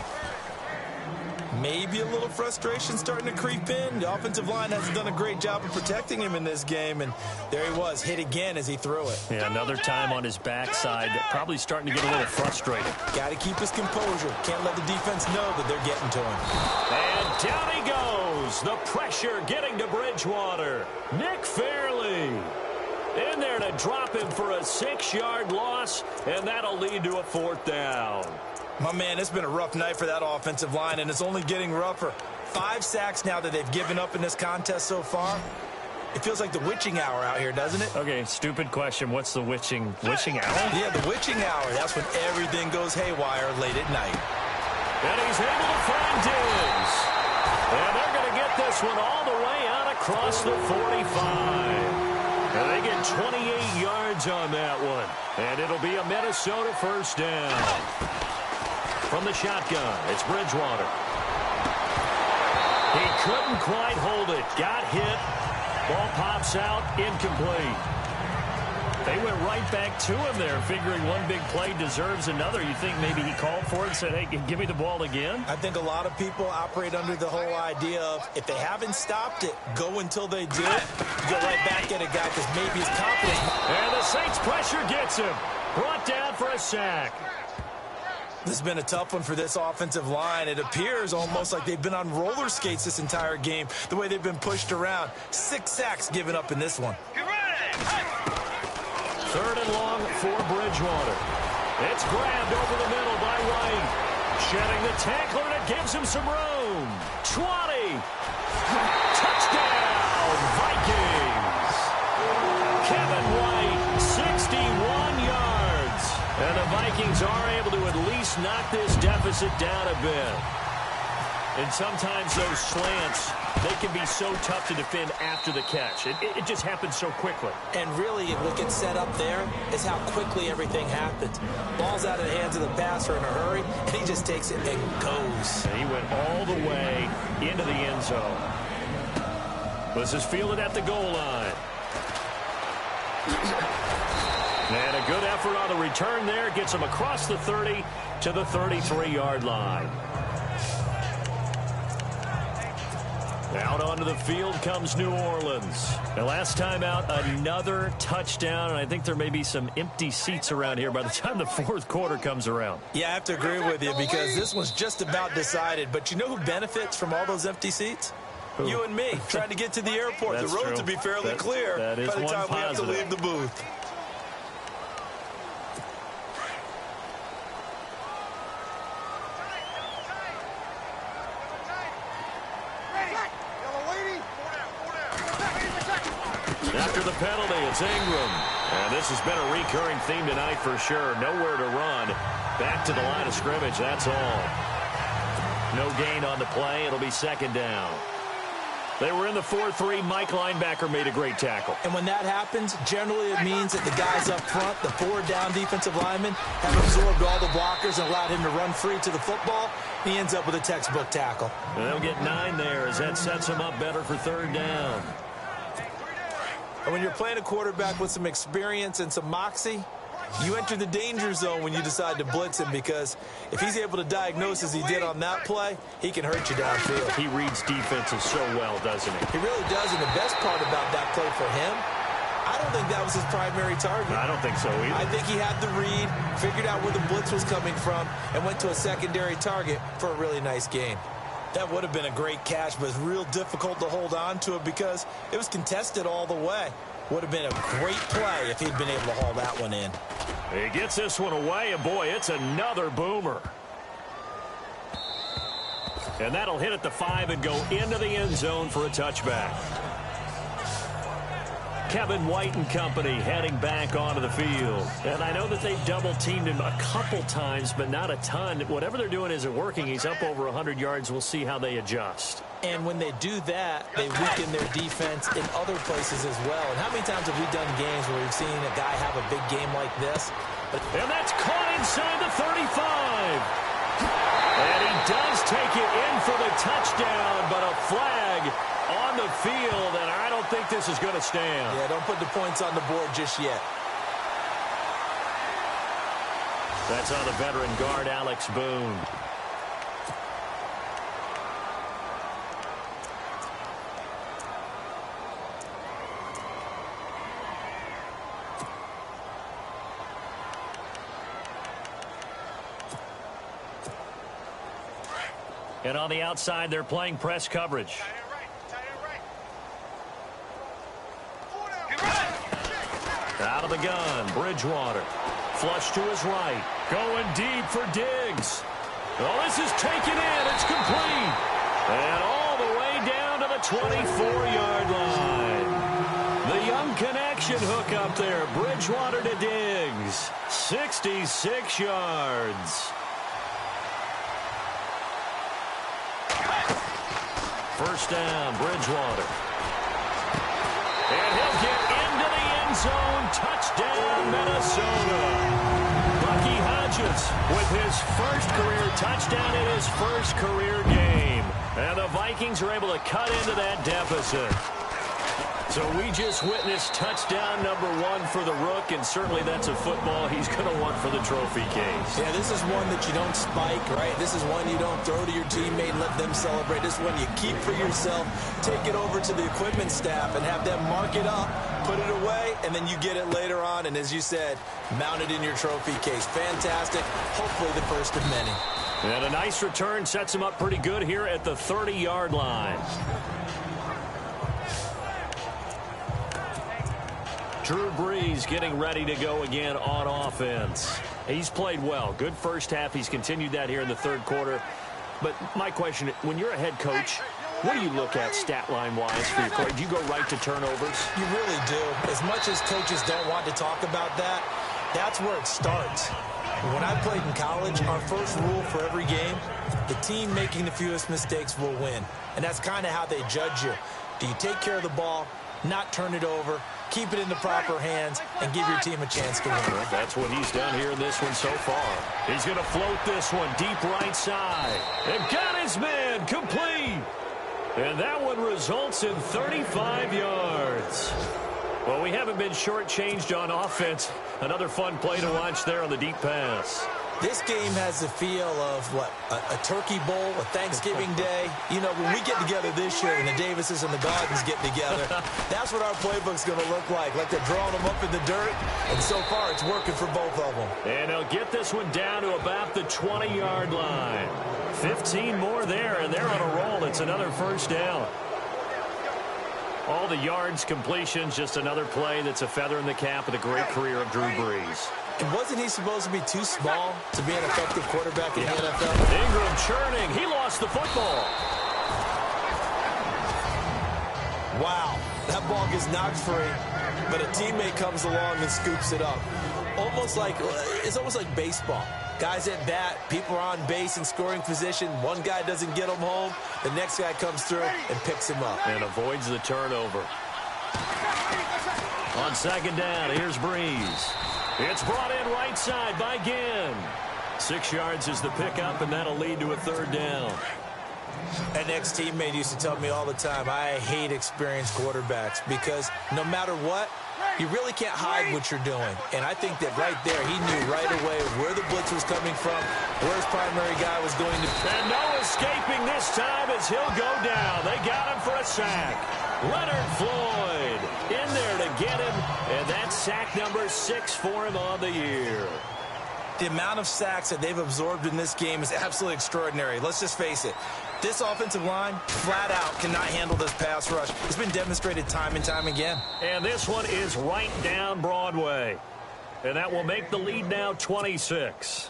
Maybe a little frustration starting to creep in. The offensive line hasn't done a great job of protecting him in this game, and there he was, hit again as he threw it. Yeah, another time on his backside, probably starting to get a little frustrated. Got to keep his composure. Can't let the defense know that they're getting to him. And down he goes. The pressure getting to Bridgewater. Nick Fairley in there to drop him for a 6-yard loss, and that'll lead to a 4th down. My man, it's been a rough night for that offensive line, and it's only getting rougher. 5 sacks now that they've given up in this contest so far. It feels like the witching hour out here, doesn't it? Okay, stupid question. What's the witching hour? Yeah, the witching hour. That's when everything goes haywire late at night. And he's able to find Diggs. And they're going to get this one all the way out across the 45. And they get 28 yards on that one. And it'll be a Minnesota 1st down. From the shotgun, it's Bridgewater. He couldn't quite hold it. Got hit. Ball pops out, incomplete. They went right back to him there, figuring one big play deserves another. You think maybe he called for it and said, hey, give me the ball again? I think a lot of people operate under the whole idea of if they haven't stopped it, go until they do. Go right back at a guy because maybe his confidence. And the Saints pressure gets him. Brought down for a sack. This has been a tough one for this offensive line. It appears almost like they've been on roller skates this entire game, the way they've been pushed around. 6 sacks given up in this one. 3rd and long for Bridgewater. It's grabbed over the middle by White. Shedding the tackler, and it gives him some room. 20. Touchdown, Vikings. Kevin White, 61 yards. And the Vikings are able to at least knock this deficit down a bit. And sometimes those slants, they can be so tough to defend after the catch. It just happens so quickly. And really, what gets set up there is how quickly everything happens. Ball's out of the hands of the passer in a hurry, and he just takes it and goes. And he went all the way into the end zone. This is fielded at the goal line. And a good effort on the return there. Gets him across the 30 to the 33-yard line. Out onto the field comes New Orleans. And last time out, another touchdown. And I think there may be some empty seats around here by the time the 4th quarter comes around. Yeah, I have to agree with you because this one's just about decided. But you know who benefits from all those empty seats? Who? You and me, trying to get to the airport. The roads will be fairly clear by the time we have to leave the booth. After the penalty, it's Ingram. And this has been a recurring theme tonight for sure. Nowhere to run. Back to the line of scrimmage, that's all. No gain on the play. It'll be 2nd down. They were in the 4-3. Mike linebacker made a great tackle. And when that happens, generally it means that the guys up front, the 4-down defensive linemen, have absorbed all the blockers and allowed him to run free to the football. He ends up with a textbook tackle. And they'll get 9 there as that sets him up better for 3rd down. And when you're playing a quarterback with some experience and some moxie, you enter the danger zone when you decide to blitz him because if he's able to diagnose as he did on that play, he can hurt you downfield. He reads defenses so well, doesn't he? He really does, and the best part about that play for him, I don't think that was his primary target. I don't think so either. I think he had the read, figured out where the blitz was coming from, and went to a secondary target for a really nice gain. That would have been a great catch, but it's real difficult to hold on to it because it was contested all the way. Would have been a great play if he'd been able to haul that one in. He gets this one away, and boy, it's another boomer. And that'll hit at the 5 and go into the end zone for a touchback. Kevin White and company heading back onto the field. And I know that they've double-teamed him a couple times, but not a ton. Whatever they're doing isn't working. He's up over 100 yards. We'll see how they adjust. And when they do that, they weaken their defense in other places as well. And how many times have we done games where we've seen a guy have a big game like this? And that's caught inside the 35. And he does take it in for the touchdown, but a flag on the field, and I don't think this is going to stand. Yeah, don't put the points on the board just yet. That's on the veteran guard, Alex Boone. And on the outside, they're playing press coverage. Out of the gun, Bridgewater. Flush to his right. Going deep for Diggs. Oh, this is taken in. It's complete. And all the way down to the 24-yard line. The young connection hook up there. Bridgewater to Diggs. 66 yards. First down, Bridgewater. And he'll get into the end zone. Touchdown, Minnesota. Bucky Hodges with his first career touchdown in his first career game. And the Vikings are able to cut into that deficit. So we just witnessed touchdown number 1 for the Rook, and certainly that's a football he's going to want for the trophy case. Yeah, this is one that you don't spike, right? This is one you don't throw to your teammate and let them celebrate. This is one you keep for yourself, take it over to the equipment staff and have them mark it up, put it away, and then you get it later on, and as you said, mount it in your trophy case. Fantastic. Hopefully the first of many. And a nice return sets him up pretty good here at the 30-yard line. Drew Brees getting ready to go again on offense. He's played well. Good first half. He's continued that here in the third quarter. But my question, when you're a head coach, what do you look at stat line-wise for your play? Do you go right to turnovers? You really do. As much as coaches don't want to talk about that, that's where it starts. When I played in college, our first rule for every game, the team making the fewest mistakes will win. And that's kind of how they judge you. Do you take care of the ball, not turn it over, keep it in the proper hands, and give your team a chance to win? Well, that's what he's done here in this one so far. He's going to float this one deep right side. And got his man complete. And that one results in 35 yards. Well, we haven't been shortchanged on offense. Another fun play to watch there on the deep pass. This game has the feel of, what, a turkey bowl, a Thanksgiving day. You know, when we get together this year and the Davises and the Gardens get together, that's what our playbook's going to look like they're drawing them up in the dirt, and so far it's working for both of them. And they'll get this one down to about the 20-yard line. 15 more there, and they're on a roll. It's another first down. All the yards, completions, just another play that's a feather in the cap of the great career of Drew Brees. And wasn't he supposed to be too small to be an effective quarterback in the NFL? Ingram churning. He lost the football. Wow. That ball gets knocked free, but a teammate comes along and scoops it up. It's almost like baseball. Guys at bat, people are on base in scoring position. One guy doesn't get him home. The next guy comes through and picks him up. And avoids the turnover. On second down, here's Brees. It's brought in right side by Ginn. 6 yards is the pickup, and that'll lead to a third down. An ex-teammate used to tell me all the time, I hate experienced quarterbacks because no matter what, you really can't hide what you're doing. And I think that right there, he knew right away where the blitz was coming from, where his primary guy was going to. And no escaping this time as he'll go down. They got him for a sack. Leonard Floyd in there to get him, and that's sack number 6 for him on the year. The amount of sacks that they've absorbed in this game is absolutely extraordinary. Let's just face it. This offensive line, flat out, cannot handle this pass rush. It's been demonstrated time and time again. And this one is right down Broadway. And that will make the lead now 26.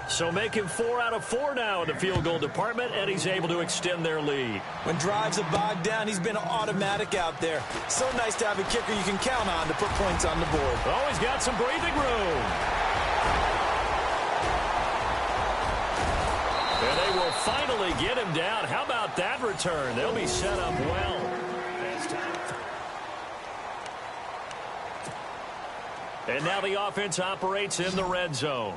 So making 4 out of 4 now in the field goal department, and he's able to extend their lead. When drives are bogged down, he's been automatic out there. So nice to have a kicker you can count on to put points on the board. Oh, he's got some breathing room. And they will finally get him down. How about that return? They'll be set up well. And now the offense operates in the red zone.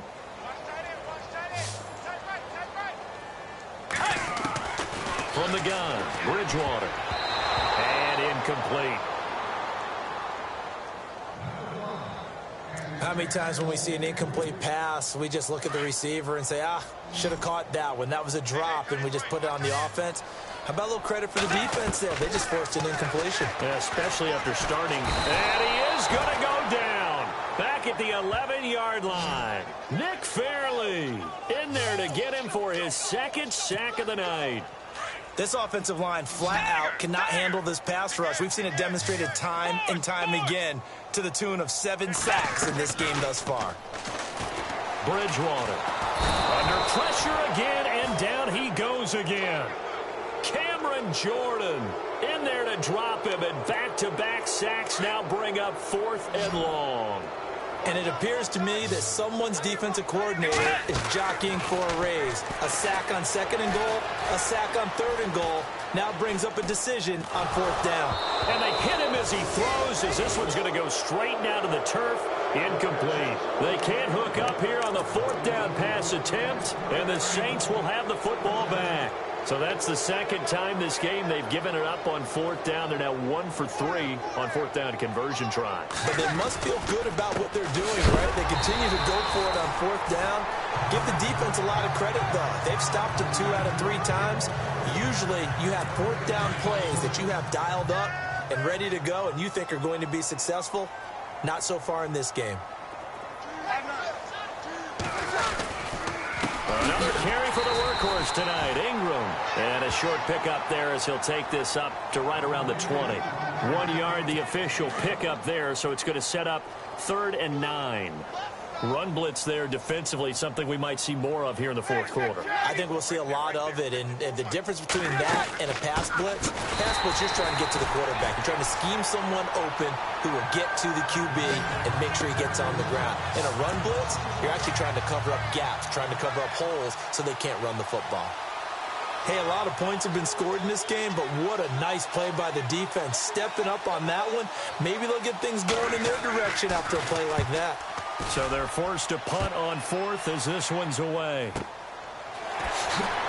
From the gun, Bridgewater. And incomplete. How many times when we see an incomplete pass, we just look at the receiver and say, should have caught that one. That was a drop, and we just put it on the offense. How about a little credit for the defense there? They just forced an incompletion. Yeah, especially after starting. And he is going to go down. Back at the 11-yard line. Nick Fairley in there to get him for his second sack of the night. This offensive line flat out cannot handle this pass rush. We've seen it demonstrated time and time again to the tune of 7 sacks in this game thus far. Bridgewater under pressure again, and down he goes again. Cameron Jordan in there to drop him, and back-to-back sacks now bring up 4th and long. And it appears to me that someone's defensive coordinator is jockeying for a raise. A sack on 2nd and goal, a sack on 3rd and goal. Now brings up a decision on 4th down. And they hit him as he throws, as this one's going to go straight down to the turf. Incomplete. They can't hook up here on the 4th down pass attempt, and the Saints will have the football back. So that's the second time this game they've given it up on 4th down. They're now 1 for 3 on 4th down conversion try. But they must feel good about what they're doing, right? They continue to go for it on 4th down. Give the defense a lot of credit, though. They've stopped them 2 out of 3 times. Usually you have 4th down plays that you have dialed up and ready to go and you think are going to be successful. Not so far in this game. Another carry for the workhorse tonight, Ingram. And a short pickup there as he'll take this up to right around the 20. 1 yard, the official pickup there, so it's going to set up 3rd and 9. Run blitz there defensively, something we might see more of here in the 4th quarter. I think we'll see a lot of it, and the difference between that and a pass blitz, you're trying to get to the quarterback. You're trying to scheme someone open who will get to the QB and make sure he gets on the ground. In a run blitz, you're actually trying to cover up gaps, trying to cover up holes so they can't run the football. Hey, a lot of points have been scored in this game, but what a nice play by the defense. Stepping up on that one, maybe they'll get things going in their direction after a play like that. So they're forced to punt on 4th as this one's away.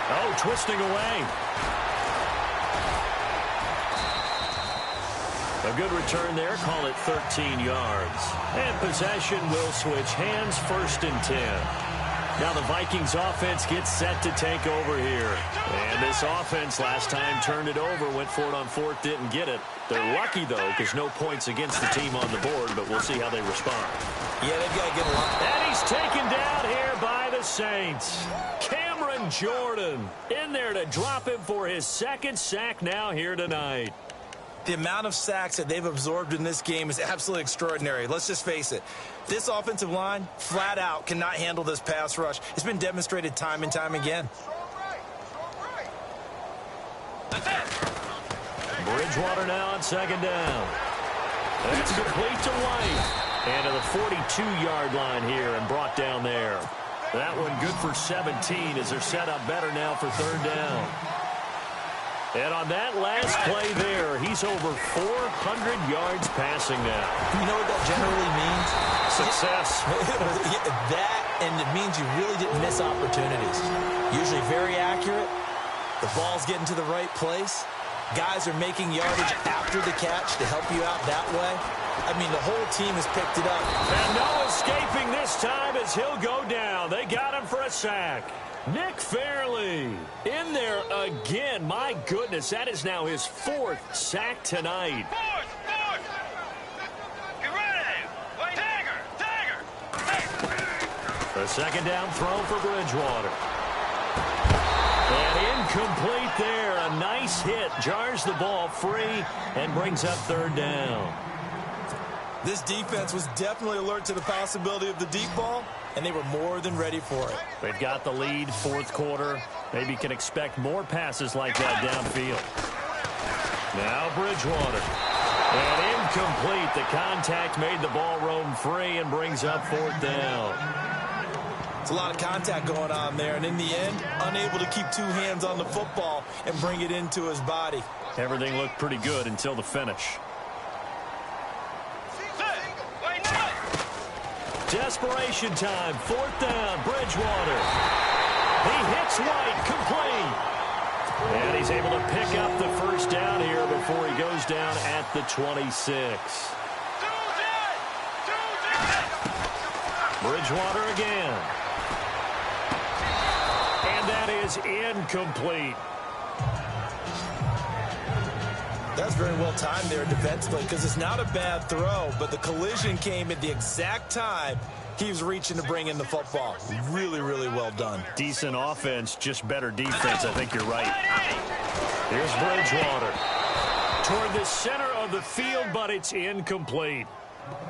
Oh, twisting away. A good return there. Call it 13 yards. And possession will switch hands, 1st and 10. Now the Vikings offense gets set to take over here. And this offense last time turned it over, went for it on 4th, didn't get it. They're lucky, though, because no points against the team on the board, but we'll see how they respond. Yeah, they've got to get a lot. And he's taken down here by the Saints. Cameron Jordan in there to drop him for his 2nd sack now here tonight. The amount of sacks that they've absorbed in this game is absolutely extraordinary. Let's just face it. This offensive line, flat out, cannot handle this pass rush. It's been demonstrated time and time again. Bridgewater now on 2nd down. That's complete to White. And to the 42-yard line here and brought down there. That one good for 17 as they're set up better now for 3rd down. And on that last play there, he's over 400 yards passing now. You know what that generally means? Success. That, and it means you really didn't miss opportunities. Usually very accurate. The ball's getting to the right place. Guys are making yardage after the catch to help you out that way. I mean, the whole team has picked it up. And no escaping this time as he'll go down. They got him for a sack. Nick Fairley in there again. My goodness, that is now his 4th sack tonight. Fourth. Get ready. Tiger. The 2nd down throw for Bridgewater. And incomplete there. A nice hit. Jars the ball free and brings up 3rd down. This defense was definitely alert to the possibility of the deep ball, and they were more than ready for it. They've got the lead, fourth quarter. Maybe can expect more passes like that downfield. Now Bridgewater. And incomplete. The contact made the ball roam free and brings up fourth down. It's a lot of contact going on there, and in the end, unable to keep two hands on the football and bring it into his body. Everything looked pretty good until the finish. Desperation time, fourth down, Bridgewater. He hits White, complete. And he's able to pick up the first down here before he goes down at the 26. Bridgewater again. And that is incomplete. That's very well timed there defensively because it's not a bad throw, but the collision came at the exact time he was reaching to bring in the football. Really, really well done. Decent offense, just better defense. I think you're right. Here's Bridgewater. Toward the center of the field, but it's incomplete.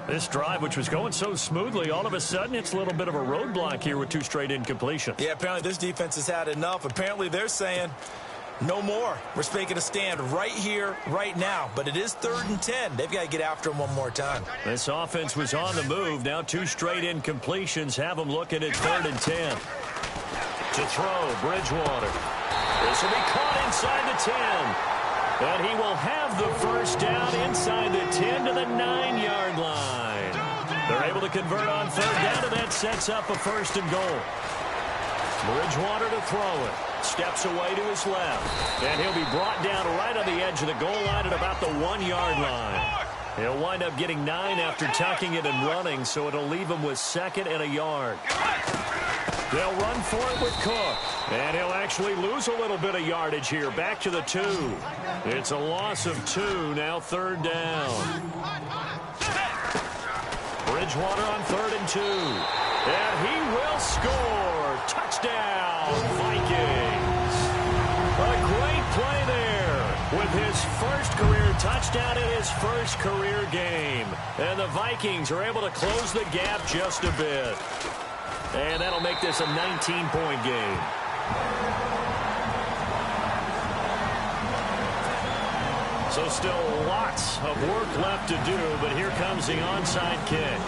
This drive, which was going so smoothly, all of a sudden it's a little bit of a roadblock here with two straight incompletions. Yeah, apparently this defense has had enough. Apparently they're saying, no more. We're making a stand right here, right now. But it is 3rd and 10. They've got to get after him one more time. This offense was on the move. Now two straight incompletions have them looking at 3rd and 10. To throw, Bridgewater. This will be caught inside the 10. And he will have the first down inside the 10 to the 9-yard line. They're able to convert on 3rd down, and that sets up a 1st and goal. Bridgewater to throw it. Steps away to his left. And he'll be brought down right on the edge of the goal line at about the 1-yard line. He'll wind up getting 9 after tucking it and running, so it'll leave him with 2nd and a yard. They'll run for it with Cook. And he'll actually lose a little bit of yardage here. Back to the 2. It's a loss of 2. Now 3rd down. Bridgewater on 3rd and 2. And he will score. Touchdown, Vikings. A great play there with his first career touchdown in his first career game. And the Vikings are able to close the gap just a bit. And that'll make this a 19-point game. So still lots of work left to do, but here comes the onside kick.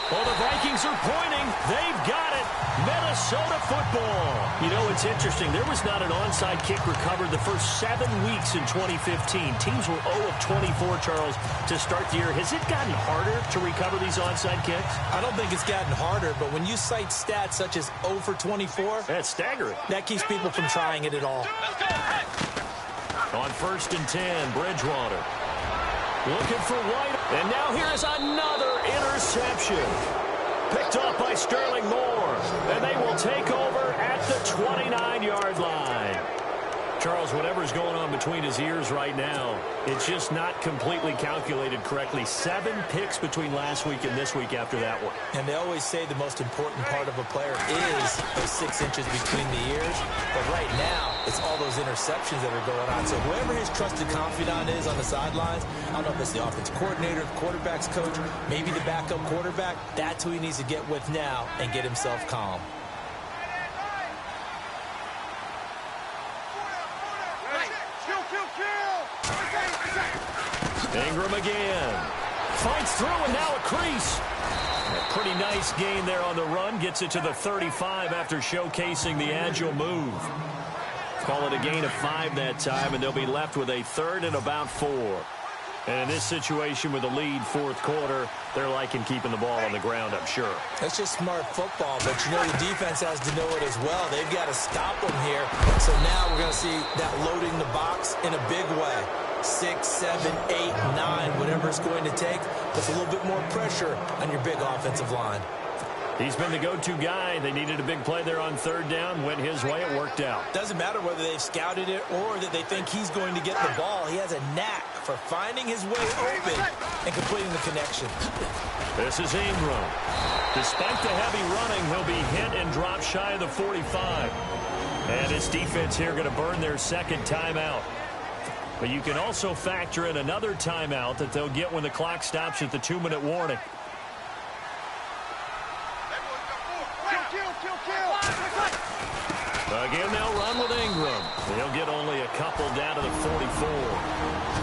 Well, the Vikings are pointing. They've got it. Minnesota football. You know, it's interesting. There was not an onside kick recovered the first 7 weeks in 2015. Teams were 0 of 24, Charles, to start the year. Has it gotten harder to recover these onside kicks? I don't think it's gotten harder, but when you cite stats such as 0 for 24, that's staggering. That keeps people from trying it at all. On 1st and 10, Bridgewater. Looking for White. And now here is another interception. Picked off by Sterling Moore. And they will take over at the 29-yard line. Charles, whatever's going on between his ears right now, it's just not completely calculated correctly. 7 picks between last week and this week after that one. And they always say the most important part of a player is those 6 inches between the ears. But right now, it's all those interceptions that are going on. So whoever his trusted confidant is on the sidelines, I don't know if it's the offensive coordinator, the quarterback's coach, maybe the backup quarterback, that's who he needs to get with now and get himself calm. Ingram again. Fights through and now a crease. A pretty nice gain there on the run. Gets it to the 35 after showcasing the agile move. Call it a gain of 5 that time, and they'll be left with a 3rd and about 4. And in this situation with the lead, 4th quarter, they're liking keeping the ball on the ground, I'm sure. That's just smart football, but you know the defense has to know it as well. They've got to stop them here. So now we're going to see that loading the box in a big way. 6, 7, 8, 9, whatever it's going to take. Puts a little bit more pressure on your big offensive line. He's been the go-to guy. They needed a big play there on 3rd down. Went his way. It worked out. Doesn't matter whether they've scouted it or that they think he's going to get the ball. He has a knack for finding his way open and completing the connection. This is Ingram. Despite the heavy running, he'll be hit and drop shy of the 45. And his defense here going to burn their 2nd timeout. But you can also factor in another timeout that they'll get when the clock stops at the 2-minute warning. Again, they'll run with Ingram. They'll get only a couple down to the 44.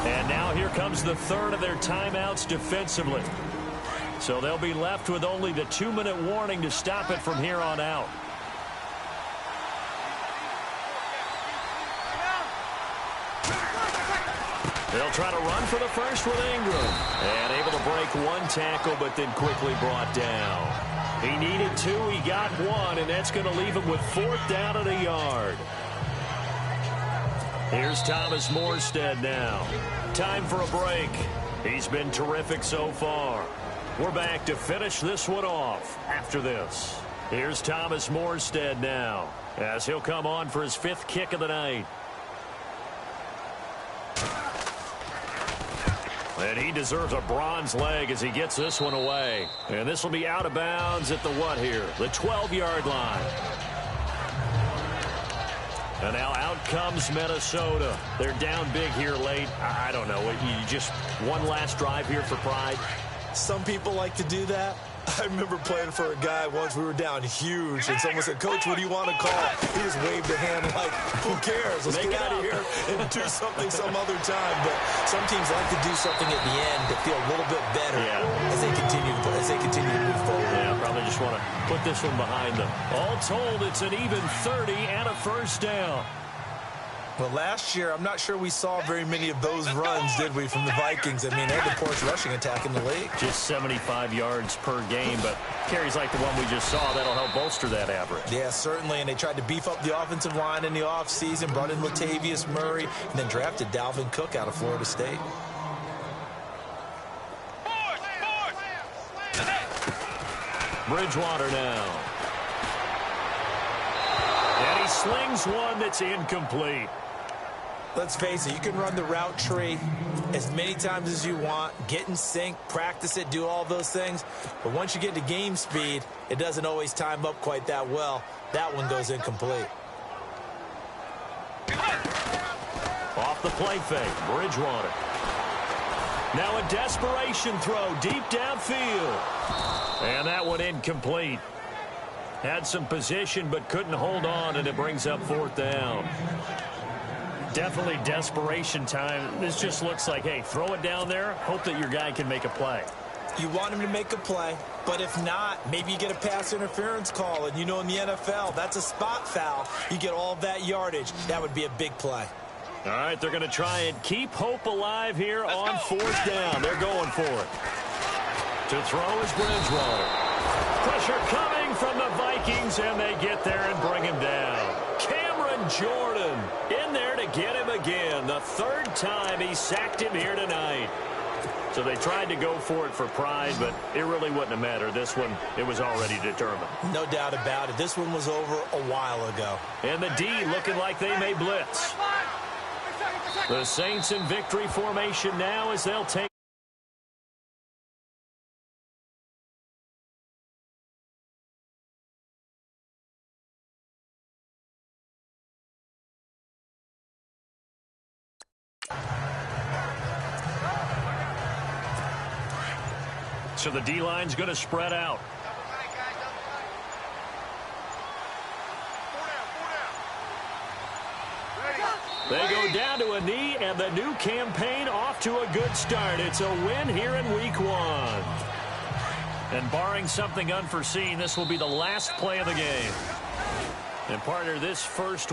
And now here comes the third of their timeouts defensively. So they'll be left with only the 2-minute warning to stop it from here on out. They'll try to run for the first with Ingram. And able to break one tackle, but then quickly brought down. He needed two, he got one, and that's going to leave him with 4th down and a yard. Here's Thomas Morstead now. Time for a break. He's been terrific so far. We're back to finish this one off after this. Here's Thomas Morstead now, as he'll come on for his 5th kick of the night. And he deserves a bronze leg as he gets this one away. And this will be out of bounds at the what here? The 12-yard line. And now out comes Minnesota. They're down big here late. I don't know. You just one last drive here for pride. Some people like to do that. I remember playing for a guy once. We were down huge, and someone said, "Coach, what do you want to call?" He just waved a hand like, "Who cares? Let's get out of here and do something some other time." But some teams like to do something at the end to feel a little bit better as they continue to move forward. Yeah, probably just want to put this one behind them. All told, it's an even 30 and a 1st down. Well, last year, I'm not sure we saw very many of those runs, did we, from the Vikings? I mean, they had the poorest rushing attack in the league. Just 75 yards per game, but carries like the one we just saw, that'll help bolster that average. Yeah, certainly, and they tried to beef up the offensive line in the offseason, brought in Latavius Murray, and then drafted Dalvin Cook out of Florida State. Bridgewater now. And he slings one that's incomplete. Let's face it, you can run the route tree as many times as you want, get in sync, practice it, do all those things. But once you get to game speed, it doesn't always time up quite that well. That one goes incomplete. Off the play fake, Bridgewater. Now a desperation throw deep downfield. And that one incomplete. Had some position but couldn't hold on, and it brings up 4th down. Definitely desperation time. This just looks like, hey, throw it down there, hope that your guy can make a play. You want him to make a play, but if not, maybe you get a pass interference call, and you know in the NFL, that's a spot foul. You get all of that yardage. That would be a big play. All right, they're going to try and keep hope alive here on 4th down. They're going for it. To throw is Bridgewater. Pressure coming from the Vikings, and they get there and bring him down. Cameron Jordan in there to get him again. The 3rd time he sacked him here tonight. So they tried to go for it for pride, but it really wouldn't have mattered. This one, it was already determined. No doubt about it. This one was over a while ago. And the D looking like they may blitz. The Saints in victory formation now as they'll take. So the D-line's going to spread out. They go down to a knee, and the new campaign off to a good start. It's a win here in Week 1. And barring something unforeseen, this will be the last play of the game. And partner, this first